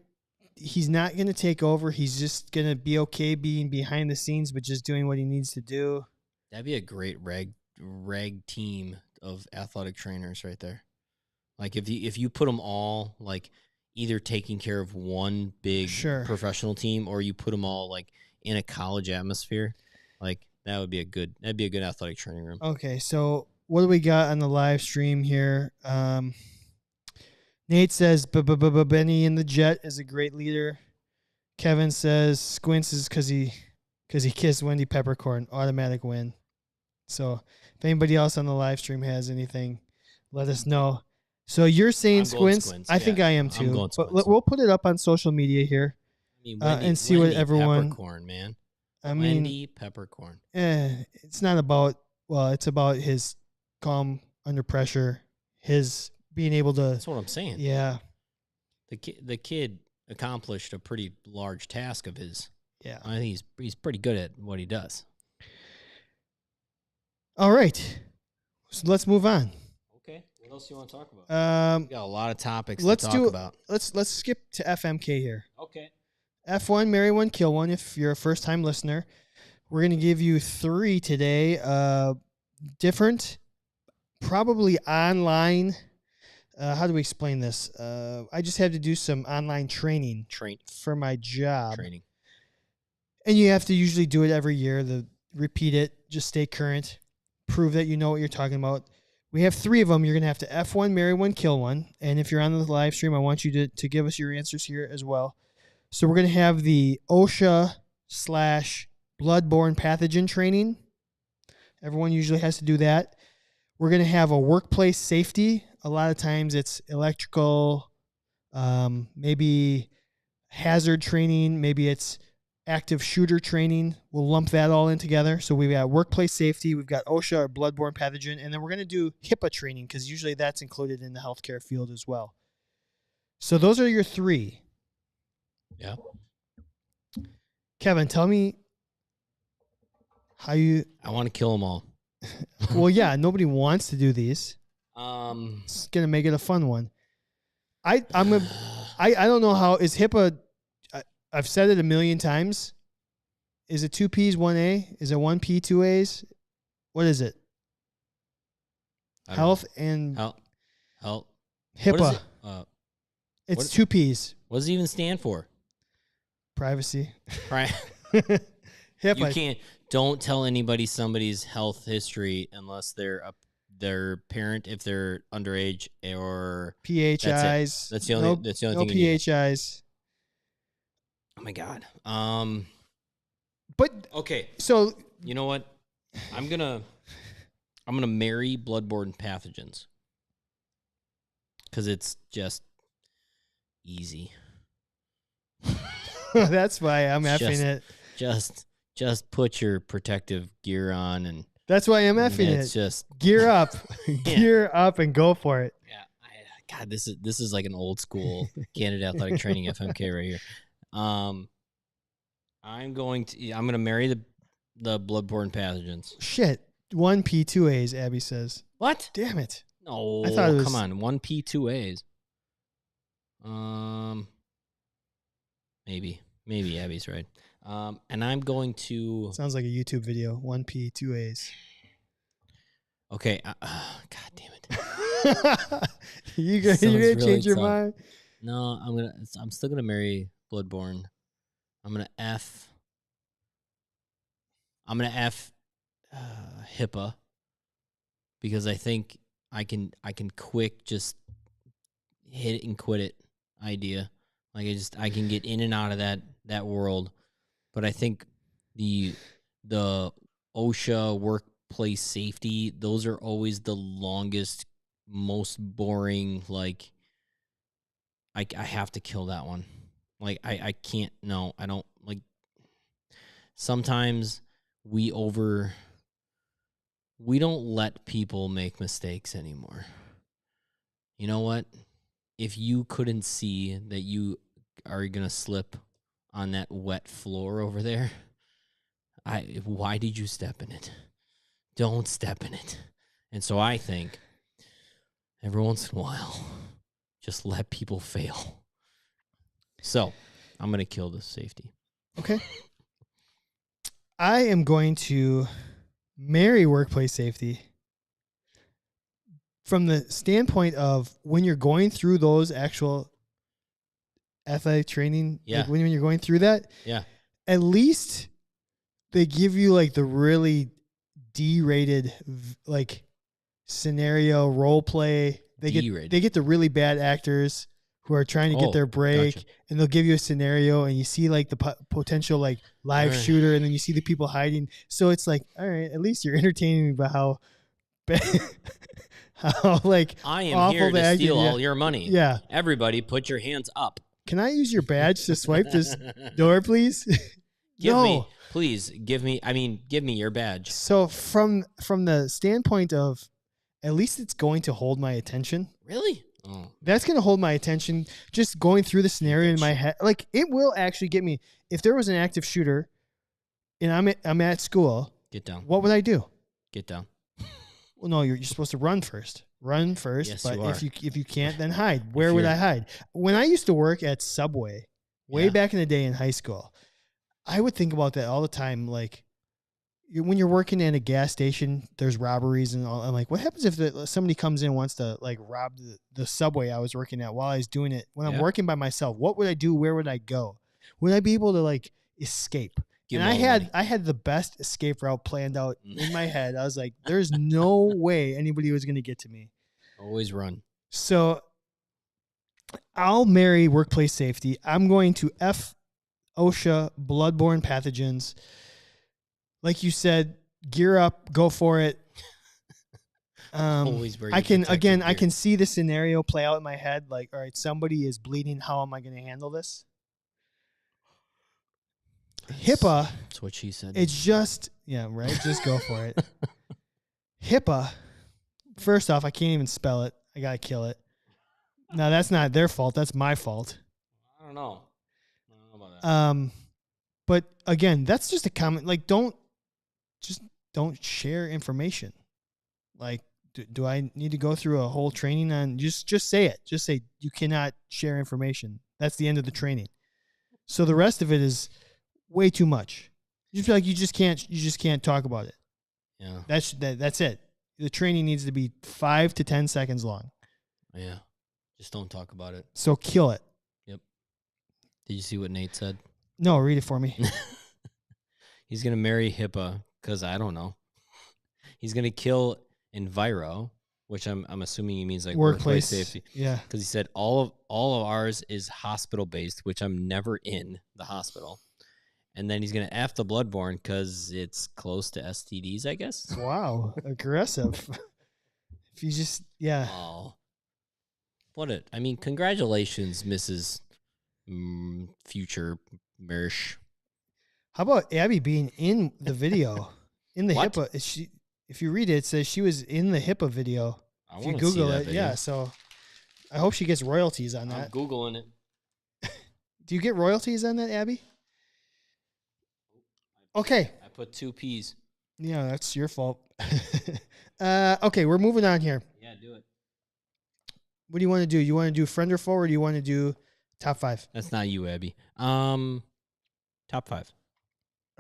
he's not going to take over. He's just going to be okay being behind the scenes, but just doing what he needs to do. That'd be a great reg team of athletic trainers right there. Like if you put them all like either taking care of one big professional team or you put them all like in a college atmosphere, like that'd be a good athletic training room. Okay. So what do we got on the live stream here? Nate says, Benny in the Jet is a great leader. Kevin says Squints is because he kissed Wendy Peppercorn. Automatic win. So if anybody else on the live stream has anything, let us know. So you're saying Squints? I think I am too. But we'll put it up on social media here and see what everyone. Peppercorn, man. Wendy Peppercorn. It's not about. Well, it's about his calm under pressure. His being able to. That's what I'm saying. Yeah. The kid accomplished a pretty large task of his. Yeah. I think he's pretty good at what he does. All right. So let's move on. Okay. What else do you want to talk about? We got a lot of topics to talk about. Let's skip to FMK here. Okay. F1, marry one, kill one. If you're a first-time listener, we're going to give you 3 today. Different, probably online. How do we explain this? I just had to do some online training for my job. Training. And you have to usually do it every year. Repeat it. Just stay current. Prove that you know what you're talking about. We have 3 of them. You're going to have to F1, marry one, kill one. And if you're on the live stream, I want you to give us your answers here as well. So we're going to have the OSHA / bloodborne pathogen training. Everyone usually has to do that. We're going to have a workplace safety. A lot of times it's electrical, maybe hazard training, maybe it's active shooter training. We'll lump that all in together. So we've got workplace safety, we've got OSHA or bloodborne pathogen, and then we're going to do HIPAA training because usually that's included in the healthcare field as well. So those are your 3. Yeah. Kevin, tell me how you... I want to kill them all. Well, yeah, nobody wants to do these. It's going to make it a fun one. I don't know how... Is HIPAA... I've said it a million times. Is it 2 Ps, 1 A? Is it 1 P, 2 As? What is it? Health and... Health. HIPAA. It's 2 Ps. What does it even stand for? Privacy. Right. HIPAA. Don't tell anybody somebody's health history unless they're their parent, if they're underage, or PHIs. That's the only thing. No PHIs. Oh my God. But okay. So you know what? I'm gonna marry bloodborne pathogens because it's just easy. That's why I'm effing it. Just put your protective gear on, and that's why I'm effing it. It's just gear up, gear up, and go for it. Yeah, God, this is like an old school Candid Athletic Training FMK right here. I'm gonna marry the bloodborne pathogens. Shit, 1 P, 2 A's. Abby says. What? Damn it! No, I thought it was... come on, 1 P, 2 A's. Maybe Abby's right. And I'm going to... Sounds like a YouTube video. 1 P, 2 A's. Okay. God damn it. you gonna really change your mind? No, I'm still gonna marry bloodborne. I'm gonna F HIPAA because I think I can quick just hit it and quit it idea. Like I can get in and out of that world. But I think the OSHA workplace safety, those are always the longest, most boring. Like, I have to kill that one. Like, I can't. No, I don't like. Sometimes we don't let people make mistakes anymore. You know what? If you couldn't see that you are going to slip on that wet floor over there, why did you step in it? Don't step in it. And so I think every once in a while, just let people fail. So I'm going to kill the safety. Okay. I am going to marry workplace safety from the standpoint of when you're going through those actual athletic training, Yeah. like when you're going through that, Yeah. at least they give you like the really D-rated like scenario role play. They D-rated. get the really bad actors who are trying to get their break, gotcha. and they'll give you a scenario, and you see like the potential like live Alright. shooter, and then you see the people hiding. So it's like, all right, at least you're entertaining me about how how like I am awful here the to acting- steal yeah. all your money. Yeah. Everybody put your hands up. Can I use your badge to swipe this door, please? Give No. me, please, give me your badge. So from the standpoint of at least it's going to hold my attention. Really? Oh. That's going to hold my attention just going through the scenario in my head. Like it will actually get me. If there was an active shooter and I'm at school, Get down. what would I do? Get down. Well, no, you're supposed to run first. Run first, Yes, but you are. if you can't, then hide. Where would you're- I hide? When I used to work at Subway, way Yeah. back in the day in high school, I would think about that all the time. Like when you're working in a gas station, there's robberies and all. I'm like, what happens if somebody comes in and wants to like rob the Subway I was working at while I was doing it? When I'm Yeah. working by myself, what would I do? Where would I go? Would I be able to like escape? Give And them all the money. I had the best escape route planned out in my head. I was like, there's no way anybody was going to get to me. Always run. So I'll marry workplace safety. I'm going to F OSHA bloodborne pathogens. Like you said, gear up, go for it. Always wear I your can protective again, I gear. can see the scenario play out in my head. Like, all right, somebody is bleeding. How am I going to handle this? HIPAA. That's what she said. It's just, yeah, right. Just go for it. HIPAA. First off, I can't even spell it. I gotta kill it. No, that's not their fault. That's my fault. I don't know about that. But again, that's just a comment. Like, don't share information. Like, do I need to go through a whole training on just say it? Just say you cannot share information. That's the end of the training. So the rest of it is way too much. You feel like you just can't talk about it. Yeah. That's it. The training needs to be 5 to 10 seconds long. Yeah. Just don't talk about it. So kill it. Yep. Did you see what Nate said? No, read it for me. He's going to marry HIPAA because I don't know. He's going to kill Enviro, which I'm assuming he means like workplace safety. Yeah. Because he said all of ours is hospital based, which I'm never in the hospital. And then he's going to F the bloodborne because it's close to STDs, I guess. Wow. Aggressive. If you just, yeah. Oh. I mean, congratulations, Mrs. Future Mersh. How about Abby being in the video? In the What? HIPAA. If you read it, it says she was in the HIPAA video. I If you want to see Google that it, video. yeah. So I hope she gets royalties on I'm that. Googling it. Do you get royalties on that, Abby? Okay. I put 2 P's. Yeah, that's your fault. Okay, we're moving on here. Yeah, do it. What do you want to do? You want to do friend or foe, or do you want to do top 5? That's not you, Abby. Top 5.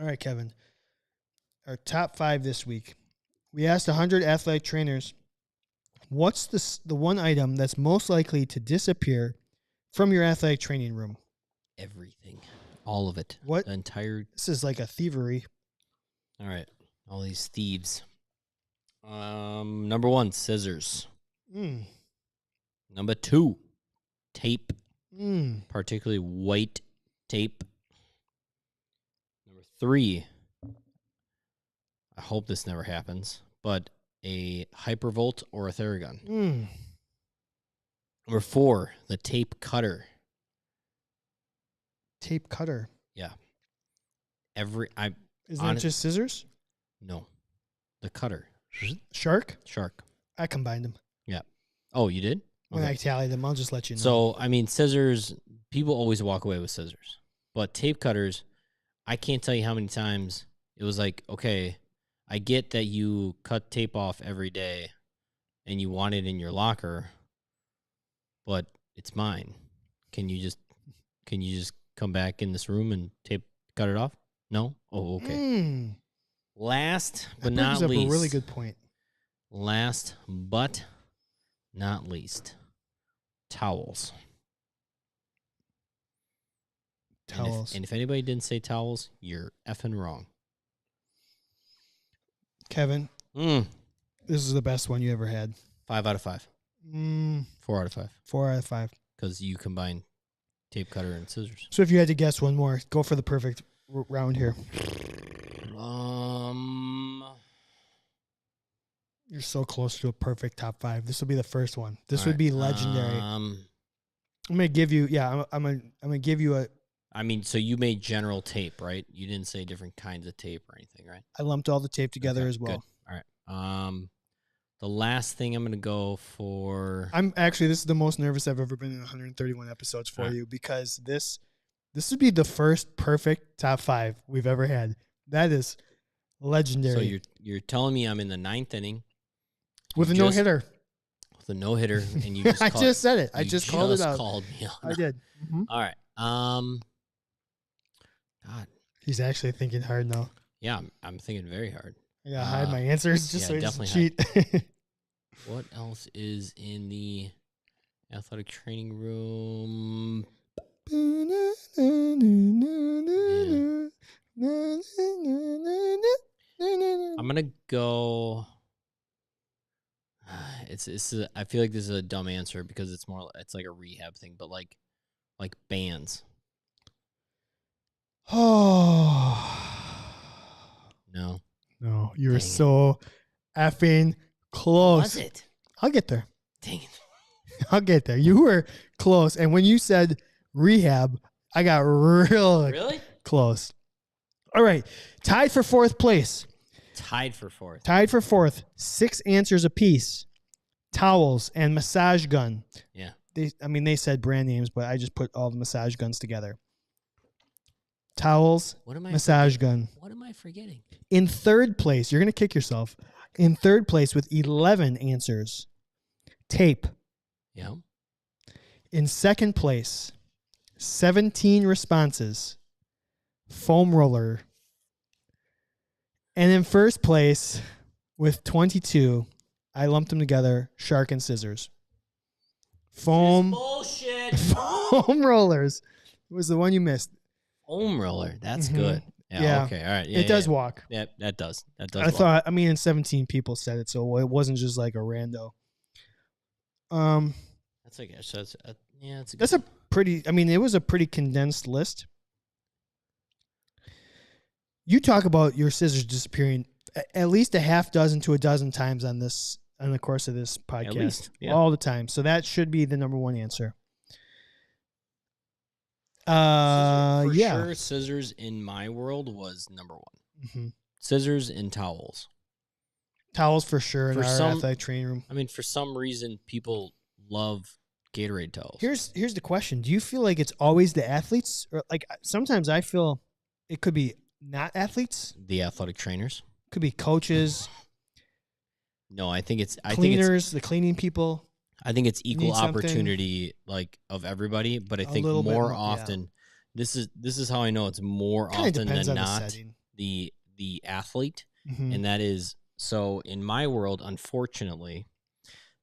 All right, Kevin. Our top 5 this week. We asked 100 athletic trainers, what's the one item that's most likely to disappear from your athletic training room? Everything. All of it. What? The entire. This is like a thievery. All right. All these thieves. Number 1, scissors. Mm. Number 2, tape. Mm. Particularly white tape. Number 3, I hope this never happens, but a hypervolt or a Theragun. Number 4, the tape cutter. Tape cutter. Yeah. Isn't that just scissors? No. The cutter. Shark? Shark. I combined them. Yeah. Oh, you did? When I tallied them, I'll just let you know. So, I mean, scissors, people always walk away with scissors. But tape cutters, I can't tell you how many times it was like, okay, I get that you cut tape off every day and you want it in your locker, but it's mine. Can you just come back in this room and cut it off? No? Oh, okay. Last but not least. Up a really good point. Last but not least, towels. Towels. And if anybody didn't say towels, you're effing wrong. Kevin, this is the best one you ever had. 5 out of 5. 4 out of 5. 4 out of 5. Because you combine tape cutter and scissors. So if you had to guess one more, go for the perfect round here. You're so close to a perfect top 5. This will be the first one. This would be legendary. I'm gonna give you. Yeah, I'm gonna give you a. I mean, so you made general tape, right? You didn't say different kinds of tape or anything, right? I lumped all the tape together as well. Good. All right. The last thing I'm gonna go for. This is the most nervous I've ever been in 131 episodes for you, because this would be the first perfect top 5 we've ever had. That is legendary. So you're telling me I'm in the 9th inning with a no hitter. With a no hitter, and you just I just said it. I just called it out. Called me out. I did. Mm-hmm. All right. God. He's actually thinking hard now. Yeah, I'm thinking very hard. I gotta hide my answers just so he doesn't cheat. What else is in the athletic training room? I'm gonna go. I feel like this is a dumb answer because it's like a rehab thing, but like bands. Oh no, you were so effing close. Was it? I'll get there. Dang it. I'll get there. You were close, and when you said rehab, I got really close. All right, tied for 4th place. Tied for 4th. 6 answers apiece. Towels and massage gun. Yeah. They said brand names, but I just put all the massage guns together. Towels, massage gun. What am I forgetting? In 3rd place, you're going to kick yourself. In 3rd place with 11 answers, tape. Yeah. In 2nd place, 17 responses, foam roller. And in 1st place with 22, I lumped them together, shark and scissors. Foam. Bullshit. Foam rollers. It was the one you missed. Foam roller. That's good. Yeah. Okay. All right. Yeah, it does walk. Yeah, that does. And 17 people said it, so it wasn't just like a rando. That's like that's a pretty. It was a pretty condensed list. You talk about your scissors disappearing at least a half dozen to a dozen times on the course of this podcast. At least, yeah. All the time. So that should be the number 1 answer. Sure, scissors in my world was number 1. Mm-hmm. Scissors and towels. Towels for sure in our athletic training room. For some reason, people love Gatorade towels. Here's the question: do you feel like it's always the athletes, or like sometimes I feel it could be not athletes? The athletic trainers could be coaches. No, I think it's cleaners, the cleaning people. I think it's equal opportunity, like of everybody. But I think more often, this is how I know it's more often than not the athlete, and that is so. In my world, unfortunately,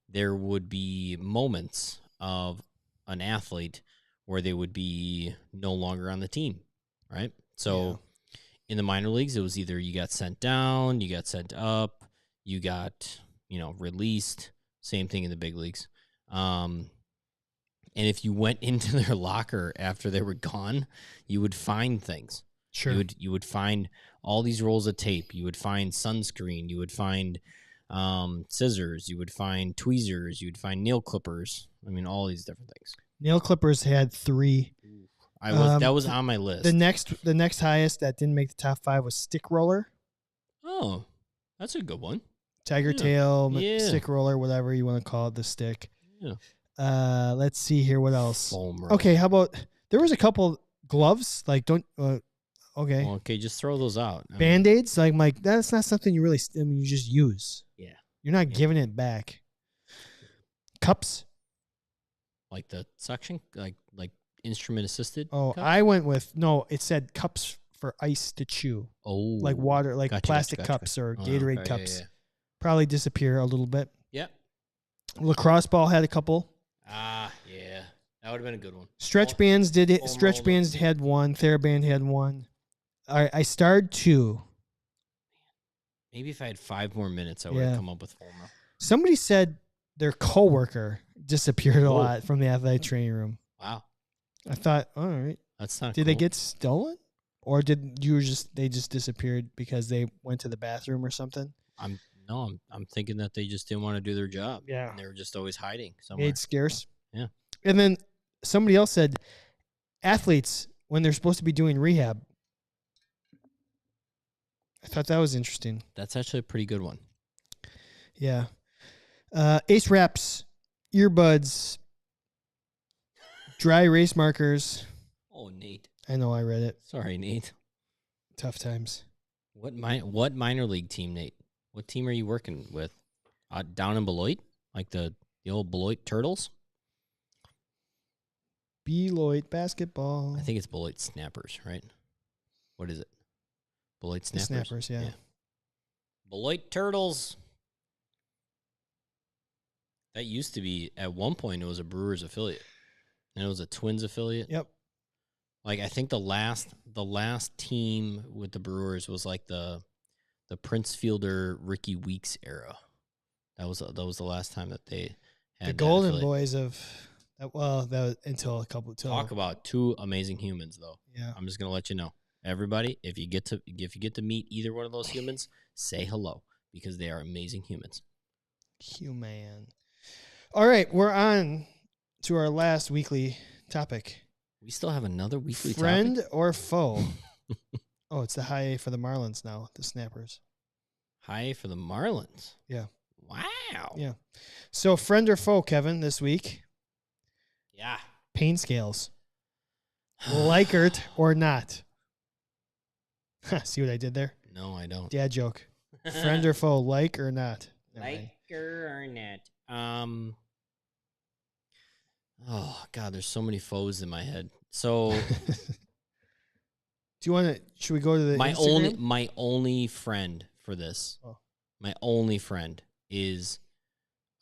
there would be moments of an athlete where they would be no longer on the team, right? So in the minor leagues, it was either you got sent down, you got sent up, you got, released. Same thing in the big leagues. And if you went into their locker after they were gone, you would find things. Sure. You would find all these rolls of tape. You would find sunscreen. You would find scissors. You would find tweezers. You would find nail clippers. I mean, all these different things. Nail clippers had 3. That was on my list. The next highest that didn't make the top 5 was stick roller. Oh, that's a good one. Tiger tail, stick roller, whatever you want to call it, the stick. Yeah. Let's see here. What else? Foam roller. Okay, how about there was a couple gloves? Like okay. Well, okay, just throw those out. Band-Aids, like that's not something you really. I mean, you just use. Yeah. You're not giving it back. Cups. Like the suction, like instrument assisted. Oh, cups? I went with no. It said cups for ice to chew. Oh, like water, like gotcha, plastic gotcha. cups or Gatorade okay, cups. yeah. Probably disappear a little bit. Yep. Lacrosse ball had a couple. Ah, yeah, that would have been a good one. Stretch bands did it. foam Stretch roller. bands had one. TheraBand had one. I starred 2. Maybe if I had 5 more minutes, I would have come up with foam roller. Somebody said their coworker disappeared a lot from the athletic training room. Wow, I thought, all right. that's not. Did they cool. get stolen, or did they just disappeared because they went to the bathroom or something? I'm thinking that they just didn't want to do their job. Yeah. And they were just always hiding somewhere. Made scarce. Yeah. And then somebody else said, athletes when they're supposed to be doing rehab. I thought that was interesting. That's actually a pretty good one. Yeah. Ace wraps, earbuds, dry erase markers. Oh, Nate. I know I read it. Sorry, Nate. Tough times. What minor league team, Nate? What team are you working with? Down in Beloit? Like the old Beloit Turtles? Beloit basketball. I think it's Beloit Snappers, right? What is it? Beloit The Snappers? Snappers, yeah. Beloit Turtles. That used to be, at one point, it was a Brewers affiliate. And it was a Twins affiliate. Yep. Like, I think the last team with the Brewers was like the Prince Fielder, Ricky Weeks era. That was the last time that they had The Golden affiliate. Boys of, that was until a couple. Talk about 2 amazing humans, though. Yeah. I'm just gonna let you know, everybody. If you get to meet either one of those humans, say hello because they are amazing humans. Human. All right, we're on to our last weekly topic. We still have another weekly Friend topic. or foe? Oh, it's the high A for the Marlins now, the Snappers. High for the Marlins. Yeah. Wow. Yeah. So, friend or foe, Kevin, this week? Yeah. Pain scales. Likert or not? See what I did there? No, I don't. Dad joke. Friend or foe, like or not? Never mind. Like or not. Oh God, there's so many foes in my head. So Do you want to? Should we go to the my Instagram? only friend for this, my only friend is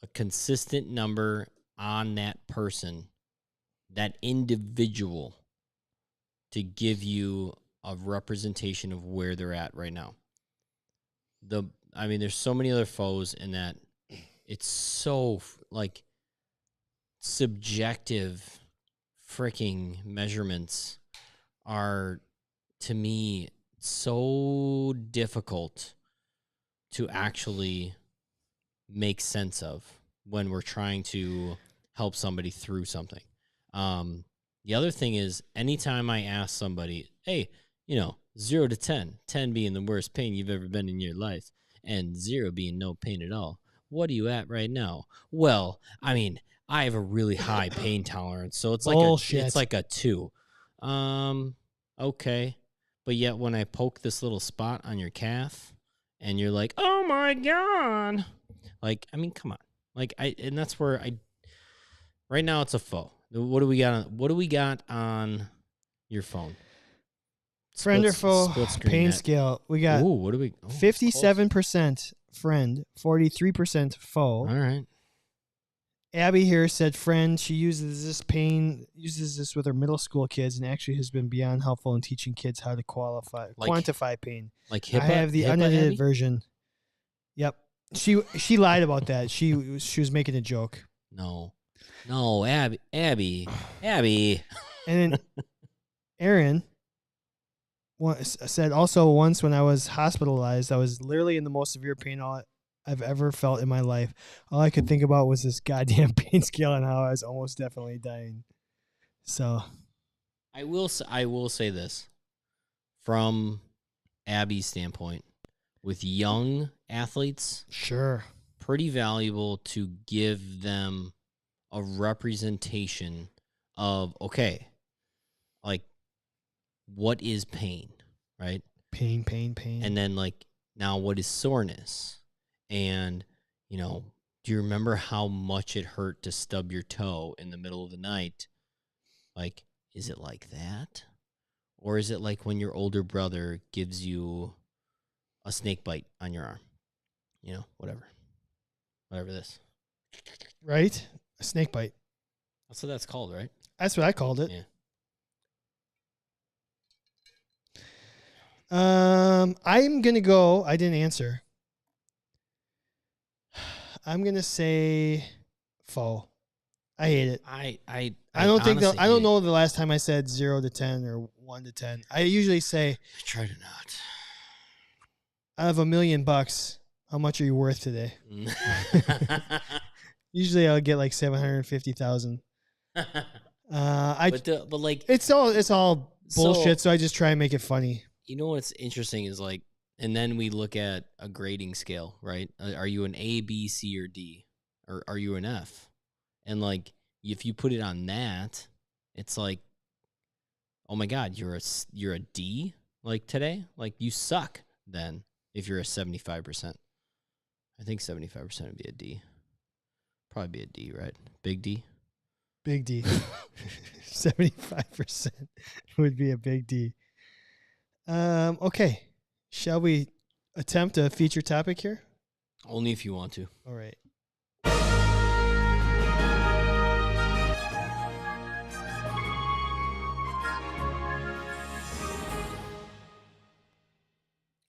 a consistent number on that person, that individual, to give you a representation of where they're at right now. There's so many other foes in that it's so like subjective freaking measurements are, to me, so difficult to actually make sense of when we're trying to help somebody through something. The other thing is, anytime I ask somebody, hey, 0 to 10, 10 being the worst pain you've ever been in your life, and 0 being no pain at all, what are you at right now? Well, I have a really high pain tolerance, so it's like a 2. Okay. But yet when I poke this little spot on your calf and you're like, "Oh my God." Like, come on. Like and that's where right now it's a foe. What do we got on your phone? Friend or foe, split screen pain net. scale. We got Ooh, what do we 57% friend, 43% foe. All right. Abby here said friend. She uses this with her middle school kids, and actually has been beyond helpful in teaching kids how to quantify pain. Like HIPAA? I have the HIPAA, unedited Abby? version. Yep. She lied about that. She was making a joke. No, Abby. And then Aaron said also once when I was hospitalized, I was literally in the most severe pain I've ever felt in my life. All I could think about was this goddamn pain scale and how I was almost definitely dying. So I will say this from Abby's standpoint, with young athletes, sure, pretty valuable to give them a representation of, okay, like, what is pain, right? Pain. And then, like, now what is soreness? And, do you remember how much it hurt to stub your toe in the middle of the night? Like, is it like that? Or is it like when your older brother gives you a snake bite on your arm? Whatever this. Right? A snake bite. That's what that's called, right? That's what I called it. Yeah. I'm going to go. I didn't answer. I'm going to say faux. I hate it. I don't know the last time I said 0 to 10 or 1 to 10. I usually say, I try to not. out of $1 million, how much are you worth today? Usually I'll get like 750,000. But like, it's all bullshit. So I just try and make it funny. You know what's interesting is, like, and then we look at a grading scale, right? Are you an A, B, C, or D, or are you an F? And like, if you put it on that, it's like, oh my God, you're a D, like, today, like, you suck. Then if you're a 75%, I think 75% would be a D. Probably be a D, right? Big D. Big D. 75% would be a big D. Okay. Shall we attempt a feature topic here? Only if you want to. All right.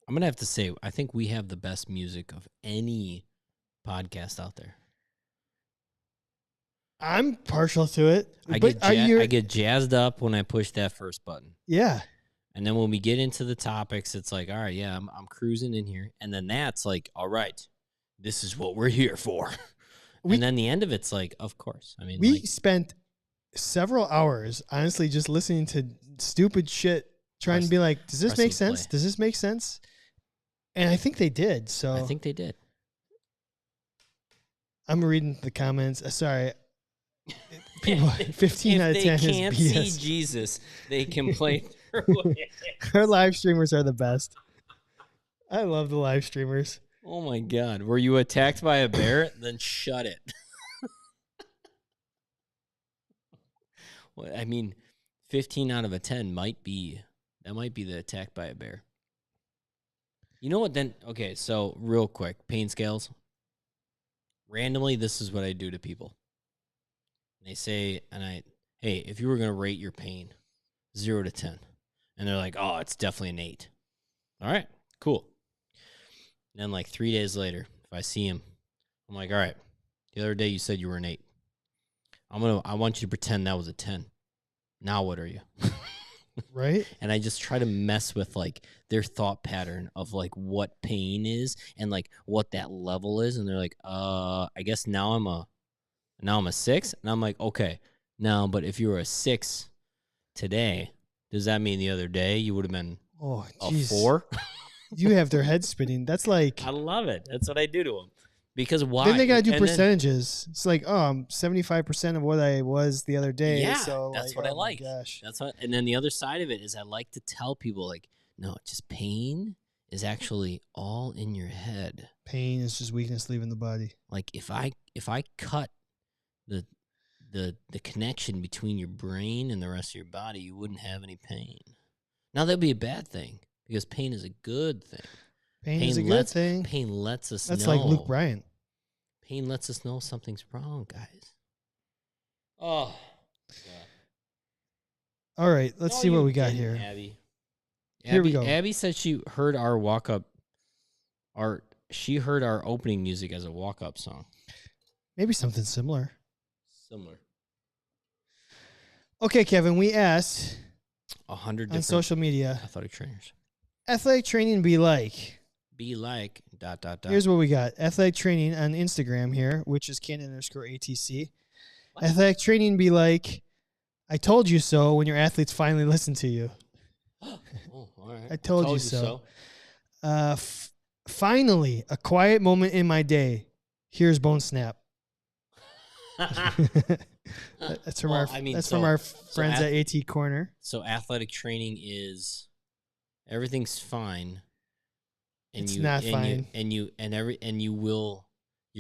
I'm going to have to say, I think we have the best music of any podcast out there. I'm partial to it. I get jazzed up when I push that first button. Yeah. And then when we get into the topics, it's like, all right, yeah, I'm cruising in here. And then that's like, all right, this is what we're here for. And then the end of it's like, of course. I mean, we spent several hours, honestly, just listening to stupid shit, trying to be like, does this make sense? Does this make sense? And I think they did. So I think they did. I'm reading the comments. Sorry. People, 15 out of 10 is BS. If they can't see Jesus, they can play through it. Our live streamers are the best. I love the live streamers. Oh my God. Were you attacked by a bear? Then shut it. Well, I mean, 15 out of 10 might be the attack by a bear. You know what then? Okay, so real quick, pain scales. Randomly, this is what I do to people. They say, hey, if you were going to rate your pain 0 to 10, and they're like, oh, it's definitely an 8. All right, cool. And then like 3 days later, if I see him, I'm like, all right, the other day you said you were an 8. I want you to pretend that was a 10. Now what are you? Right? And I just try to mess with like their thought pattern of like what pain is and like what that level is. And they're like, I guess now I'm a 6. And I'm like, okay, now, but if you were a 6 today, does that mean the other day you would have been a 4? You have their head spinning. That's like, I love it. That's what I do to them. Because why? Then they got to do percentages. It's like, oh, I'm 75% of what I was the other day. Yeah, so that's what I like. Gosh. That's what. And then the other side of it is I like to tell people like, no, just pain is actually all in your head. Pain is just weakness leaving the body. Like if I cut the connection between your brain and the rest of your body, you wouldn't have any pain. Now that'd be a bad thing because pain is a good thing. Pain is a good thing. Pain lets us know. That's like Luke Bryant. Pain lets us know something's wrong, guys. Oh. God. All right, let's see what we got here. Here we go. Abby said she heard our walk-up. She heard our opening music as a walk-up song. Maybe something similar. Okay, Kevin, we asked 100 on different social media. athletic trainers. Athletic training be like. Be like ... Here's what we got. Athletic training on Instagram here, which is Candid_ATC. What? Athletic training be like, I told you so when your athletes finally listen to you. Oh, all right. I told you so. Finally, a quiet moment in my day. Here's Bone Snap. That's from our friends at AT Corner. So athletic training is everything's fine. And it's not fine. You're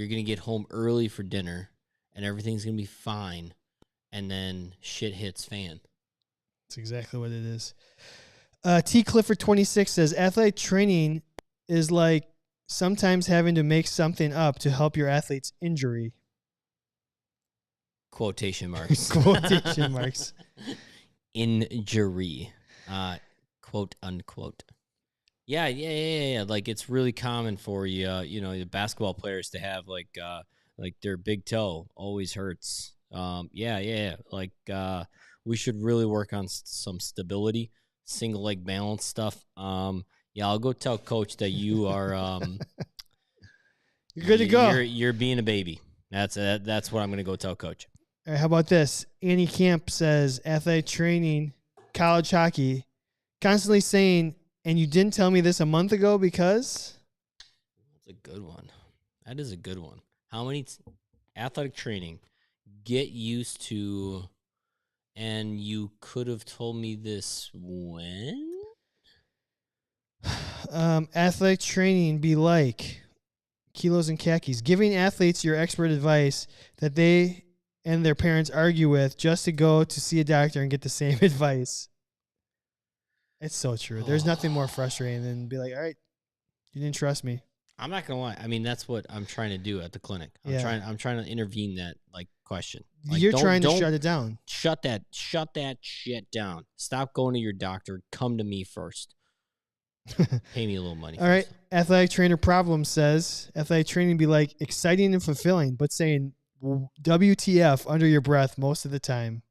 gonna get home early for dinner, and everything's gonna be fine, and then shit hits fan. That's exactly what it is. T Clifford 26 says athletic training is like sometimes having to make something up to help your athlete's injury. Quotation marks. Quotation marks. Injury. Quote unquote. Yeah. Like it's really common for the basketball players to have like their big toe always hurts. Yeah. Like we should really work on some stability, single leg balance stuff. Yeah, I'll go tell coach that you are you're good to go. You're being a baby. That's what I'm gonna go tell coach. All right, how about this? Annie Camp says athletic training, college hockey, constantly saying, and you didn't tell me this a month ago because? That's a good one. That is a good one. How many athletic training get used to, and you could have told me this when? Athletic training be like kilos and khakis, giving athletes your expert advice that they and their parents argue with just to go to see a doctor and get the same advice. It's so true. There's nothing more frustrating than be like, all right, you didn't trust me. I'm not gonna lie. I mean, that's what I'm trying to do at the clinic. I'm trying to intervene that question. Like, you're trying to shut it down. Shut that shit down. Stop going to your doctor. Come to me first. Pay me a little money. All right. Athletic trainer problem says athletic training be like exciting and fulfilling, but saying WTF under your breath most of the time.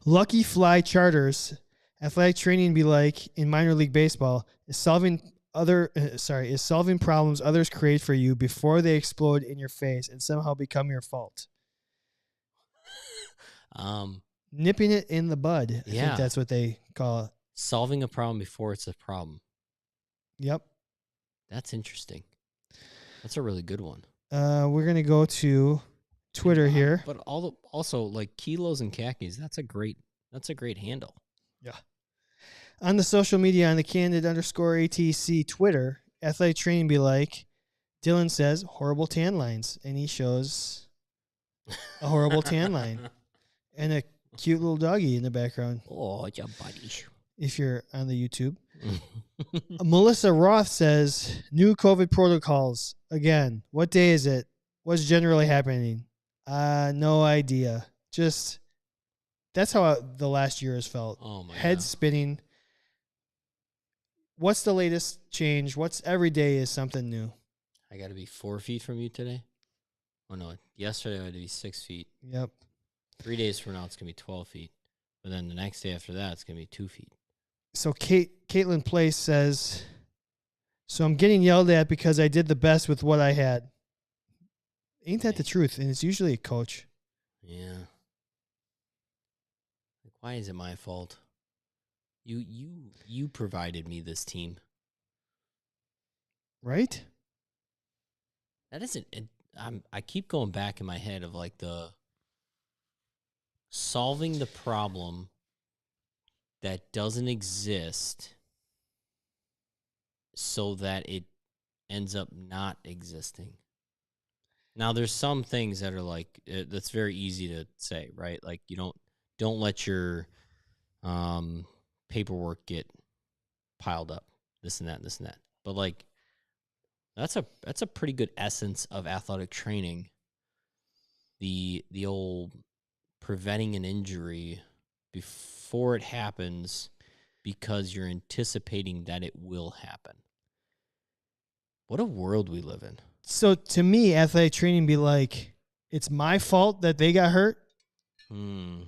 Lucky Fly Charters, athletic training be like in minor league baseball is solving problems others create for you before they explode in your face and somehow become your fault. Nipping it in the bud. I think that's what they call it. Solving a problem before it's a problem. Yep. That's interesting. That's a really good one. We're going to go to Twitter here. But also like kilos and khakis, that's a great handle. Yeah. On the social media, on the Candid_ATC Twitter, athletic training be like, Dylan says, horrible tan lines. And he shows a horrible tan line. And a cute little doggy in the background. Oh, your buddy. If you're on the YouTube. Melissa Roth says, new COVID protocols. Again, what day is it? What's generally happening? No idea. Just, that's how the last year has felt. Oh my Head God. spinning. What's the latest change? Every day is something new. I got to be 4 feet from you today. Oh no, yesterday I had to be 6 feet. Yep. 3 days from now it's gonna be 12 feet. But then the next day after that it's gonna be 2 feet. So Caitlin Place says, so I'm getting yelled at because I did the best with what I had. Ain't that the truth? And it's usually a coach. Yeah. Like, why is it my fault? You provided me this team. Right? That isn't. I keep going back in my head of like the solving the problem that doesn't exist so that it ends up not existing. Now, there's some things that are like that's very easy to say, right? Like you don't let your paperwork get piled up, this and that, and this and that. But like that's a pretty good essence of athletic training. The old preventing an injury before it happens because you're anticipating that it will happen. What a world we live in. So to me, athletic training be like, it's my fault that they got hurt.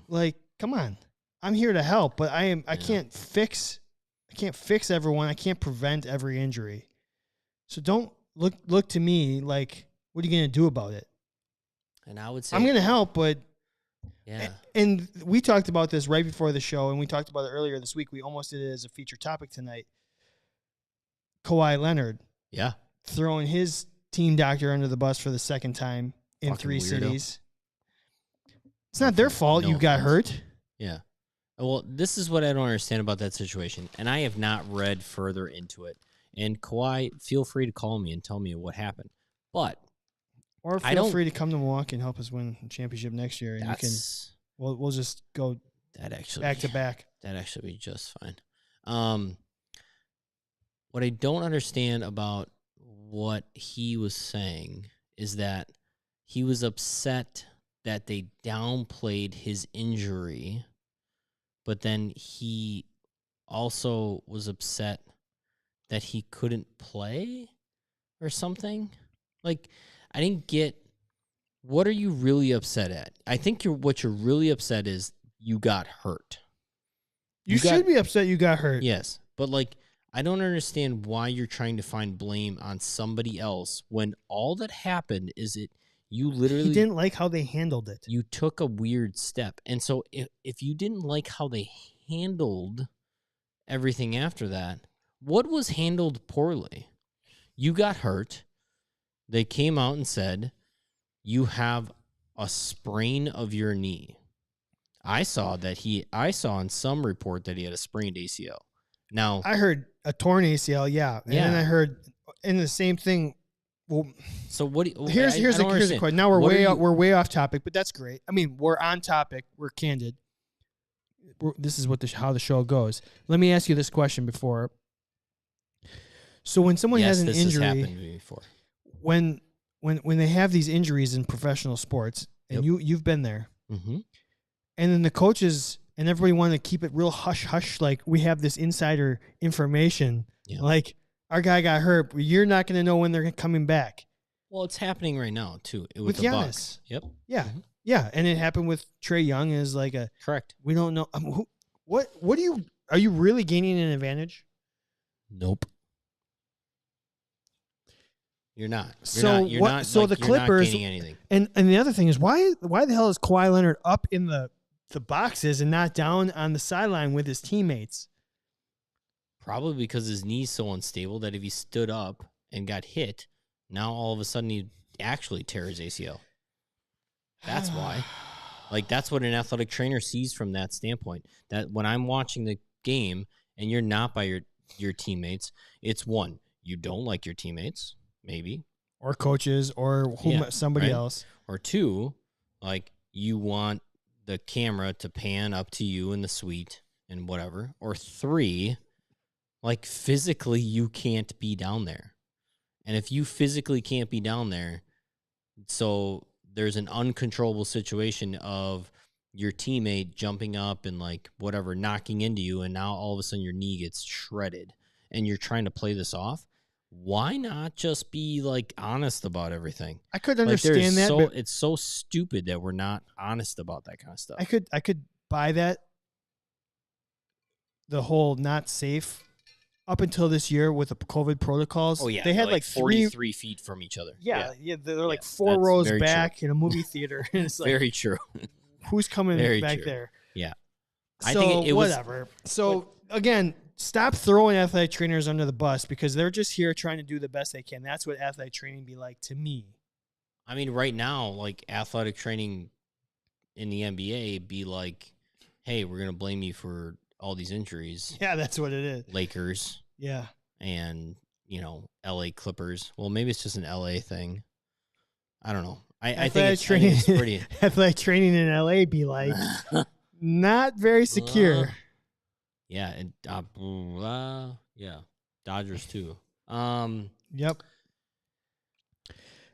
Like, come on. I'm here to help, but I Yeah. can't fix everyone. I can't prevent every injury. So don't look to me like, what are you going to do about it? And I would say I'm going to help, but yeah. and we talked about this right before the show, and we talked about it earlier this week. We almost did it as a feature topic tonight. Kawhi Leonard Yeah. throwing his team doctor under the bus for the second time in Fucking 3 weirdo. cities. It's not their fault No you got offense. hurt. Yeah. Well, this is what I don't understand about that situation, and I have not read further into it. And Kawhi, feel free to call me and tell me what happened. But Or I feel don't- free to come to Milwaukee and help us win the championship next year, and that's we'll just go that actually back to back. That'd actually be just fine. What I don't understand about what he was saying is that he was upset that they downplayed his injury, but then he also was upset that he couldn't play or something. Like, I didn't get, what are you really upset at? I think what you're really upset is you got hurt. You should be upset you got hurt. Yes, but like, I don't understand why you're trying to find blame on somebody else when all that happened is you literally He didn't like how they handled it. you took a weird step. And so if you didn't like how they handled everything after that, what was handled poorly? You got hurt. They came out and said, you have a sprain of your knee. I saw in some report that he had a sprained ACL. Now, I heard a torn ACL, yeah. And then I heard in the same thing. Well, so what do you, here's I the don't understand. question. Now we're What are we're way off topic, but that's great. I mean, we're on topic. We're candid. This is what how the show goes. Let me ask you this question before. So when someone has an this has injury, happened to me before. when they have these injuries in professional sports, and you've been there, Mm-hmm. and then the coaches and everybody want to keep it real hush hush, like we have this insider information, like our guy got hurt, but you're not going to know when they're coming back. Well, it's happening right now too with the Giannis. Bucks. Yep. Yeah, Mhm. yeah, and it happened with Trae Young. Is like Correct. we don't know what are you really gaining an advantage? Nope. You're not. So you're not so like, the you're Clippers not gaining anything. And the other thing is why the hell is Kawhi Leonard up in the boxes and not down on the sideline with his teammates? Probably because his knee's so unstable that if he stood up and got hit, now all of a sudden he actually tears ACL. That's why. Like, that's what an athletic trainer sees from that standpoint. That when I'm watching the game and you're not by your teammates, it's one, you don't like your teammates, maybe. Or coaches or somebody else. Or two, like, you want the camera to pan up to you in the suite and whatever. Or three, like, physically you can't be down there. And if you physically can't be down there, so there's an uncontrollable situation of your teammate jumping up and like whatever, knocking into you, and now all of a sudden your knee gets shredded and you're trying to play this off. Why not just be like honest about everything? I could understand that. But it's so stupid that we're not honest about that kind of stuff. I could buy that. The whole not safe up until this year with the COVID protocols. Oh yeah, they had like 43 feet from each other. Yeah, they're like 4 rows back in a movie theater. And it's like, very true. Who's coming back there? Yeah. I think it whatever. So again, stop throwing athletic trainers under the bus because they're just here trying to do the best they can. That's what athletic training be like to me. I mean, right now, like athletic training in the NBA be like, hey, we're going to blame you for all these injuries. Yeah, that's what it is. Lakers. Yeah. And, LA Clippers. Well, maybe it's just an LA thing. I don't know. I think it's pretty. Athletic training in LA be like not very secure. Yeah. And, yeah. Dodgers too. Yep.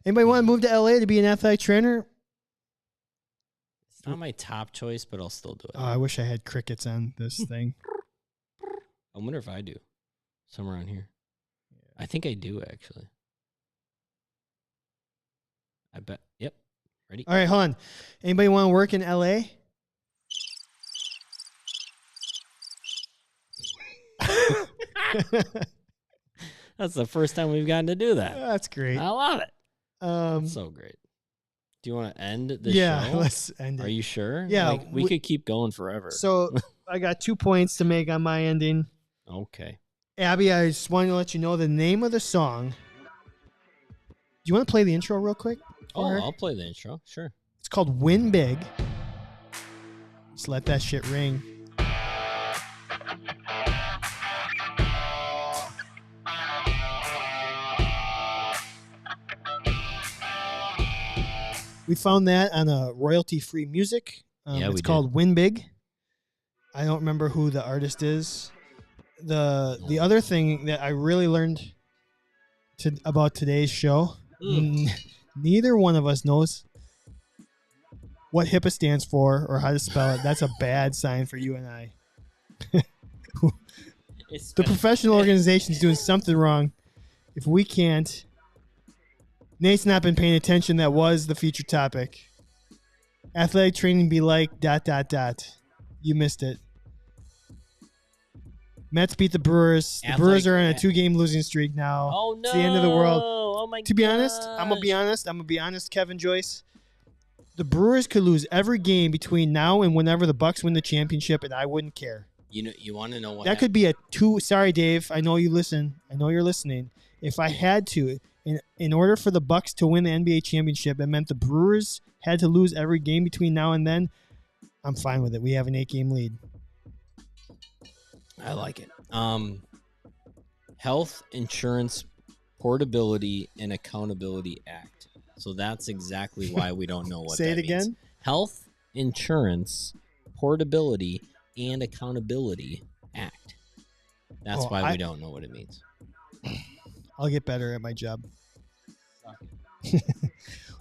Anybody want to move to LA to be an athletic trainer? It's not my top choice, but I'll still do it. Oh, I wish I had crickets on this thing. I wonder if I do. Somewhere around here. I think I do, actually. I bet. Yep. Ready? All right, hold on. Anybody want to work in LA? That's the first time we've gotten to do that. That's great. I love it. So great. Do you want to end the yeah, show? let's end it. Are you sure? Yeah, Like, we could keep going forever. So I got 2 points to make on my ending. Okay. Abby, I just wanted to let you know the name of the song. Do you want to play the intro real quick? Oh, her? I'll play the intro. Sure. It's called Win Big. Just let that shit ring. We found that on a royalty-free music. Yeah, it's we called Win Big. I don't remember who the artist is. The other thing that I really learned about today's show, neither one of us knows what HIPAA stands for or how to spell it. That's a bad sign for you and I. The professional organization's doing something wrong. If we can't... Nate's not been paying attention. That was the feature topic. Athletic training be like ... You missed it. Mets beat the Brewers. The Brewers are on a 2-game losing streak now. Oh, no. It's the end of the world. Oh, my God. To be honest, I'm going to be honest, Kevin Joyce. The Brewers could lose every game between now and whenever the Bucks win the championship, and I wouldn't care. You want to know what that could be a 2. Sorry, Dave. I know you listen. I know you're listening. If I had to, in order for the Bucks to win the NBA championship, it meant the Brewers had to lose every game between now and then. I'm fine with it. We have an 8-game lead. I like it. Health Insurance Portability and Accountability Act. So that's exactly why we don't know what Say that it again. means. Health Insurance Portability and Accountability Act. That's why we don't know what it means. I'll get better at my job.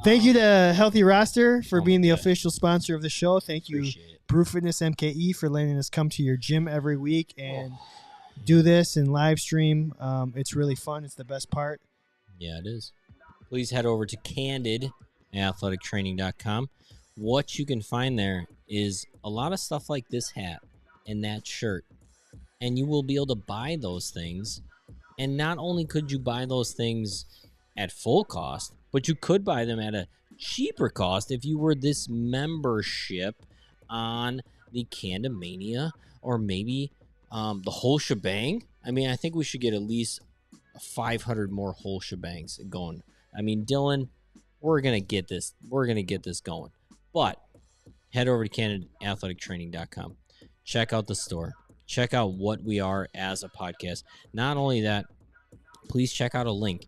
Thank you to Healthy Roster for being the official sponsor of the show. Thank you, Brew Fitness MKE, for letting us come to your gym every week and do this and live stream. It's really fun. It's the best part. Yeah, it is. Please head over to CandidAthleticTraining.com. What you can find there is a lot of stuff like this hat and that shirt. And you will be able to buy those things. And not only could you buy those things at full cost, but you could buy them at a cheaper cost if you were this membership on the Candamania or maybe the whole shebang. I mean, I think we should get at least 500 more whole shebangs going. I mean, Dylan, we're going to get this. We're going to get this going. But head over to CandidAthleticTraining.com. Check out the store. Check out what we are as a podcast. Not only that, please check out a link.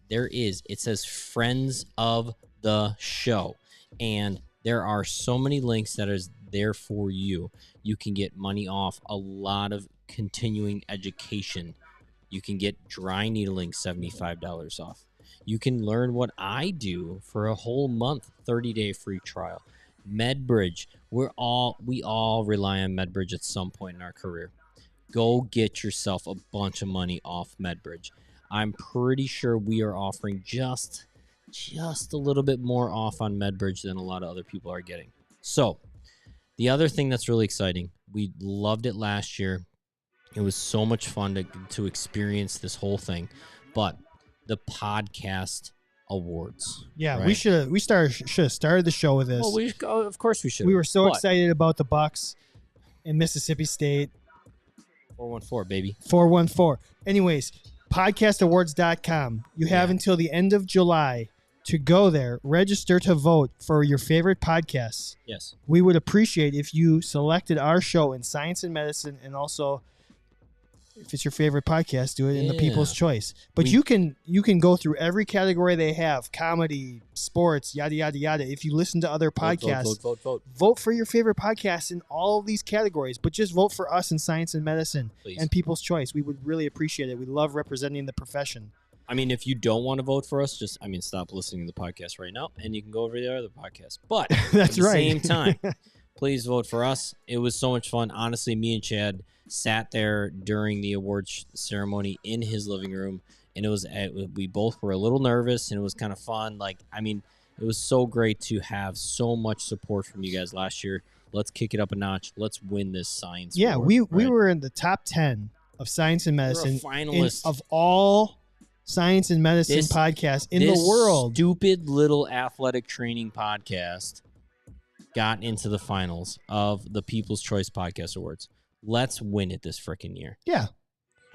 It says Friends of the Show. And there are so many links that is there for you. You can get money off a lot of continuing education. You can get dry needling, $75 off. You can learn what I do for a whole month, 30-day free trial. MedBridge. We all rely on MedBridge at some point in our career. Go get yourself a bunch of money off MedBridge. I'm pretty sure we are offering just a little bit more off on MedBridge than a lot of other people are getting. So, the other thing that's really exciting, we loved it last year. It was so much fun to experience this whole thing. But the podcast awards. Yeah, right? we should have started the show with this. Well, of course we should. We were so excited about the Bucks in Mississippi State. 414, baby. 414. Anyways, podcastawards.com. You have until the end of July to go there, register to vote for your favorite podcasts. Yes. We would appreciate if you selected our show in science and medicine, and also if it's your favorite podcast, do it in the People's Choice. But you can go through every category they have: comedy, sports, yada yada yada. If you listen to other podcasts, vote for your favorite podcast in all of these categories. But just vote for us in science and medicine and People's Choice. We would really appreciate it. We love representing the profession. I mean, if you don't want to vote for us, stop listening to the podcast right now, and you can go over to the other podcast. But that's at the right. Same time, please vote for us. It was so much fun. Honestly, me and Chad sat there during the awards ceremony in his living room, and we both were a little nervous, and it was kind of fun. It was so great to have so much support from you guys last year. Let's kick it up a notch. Let's win this science award, we were in the top 10 of science and medicine, finalist. of all science and medicine podcasts in the world. Stupid little athletic training podcast got into the finals of the People's Choice Podcast Awards. Let's win it this freaking year. Yeah.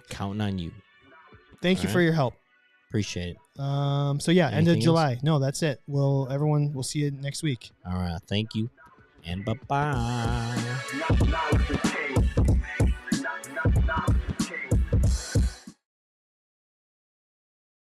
Counting on you. Thank you for your help. Appreciate it. So yeah, Anything end of July. else? No, that's it. We'll see you next week. All right. Thank you. And bye-bye.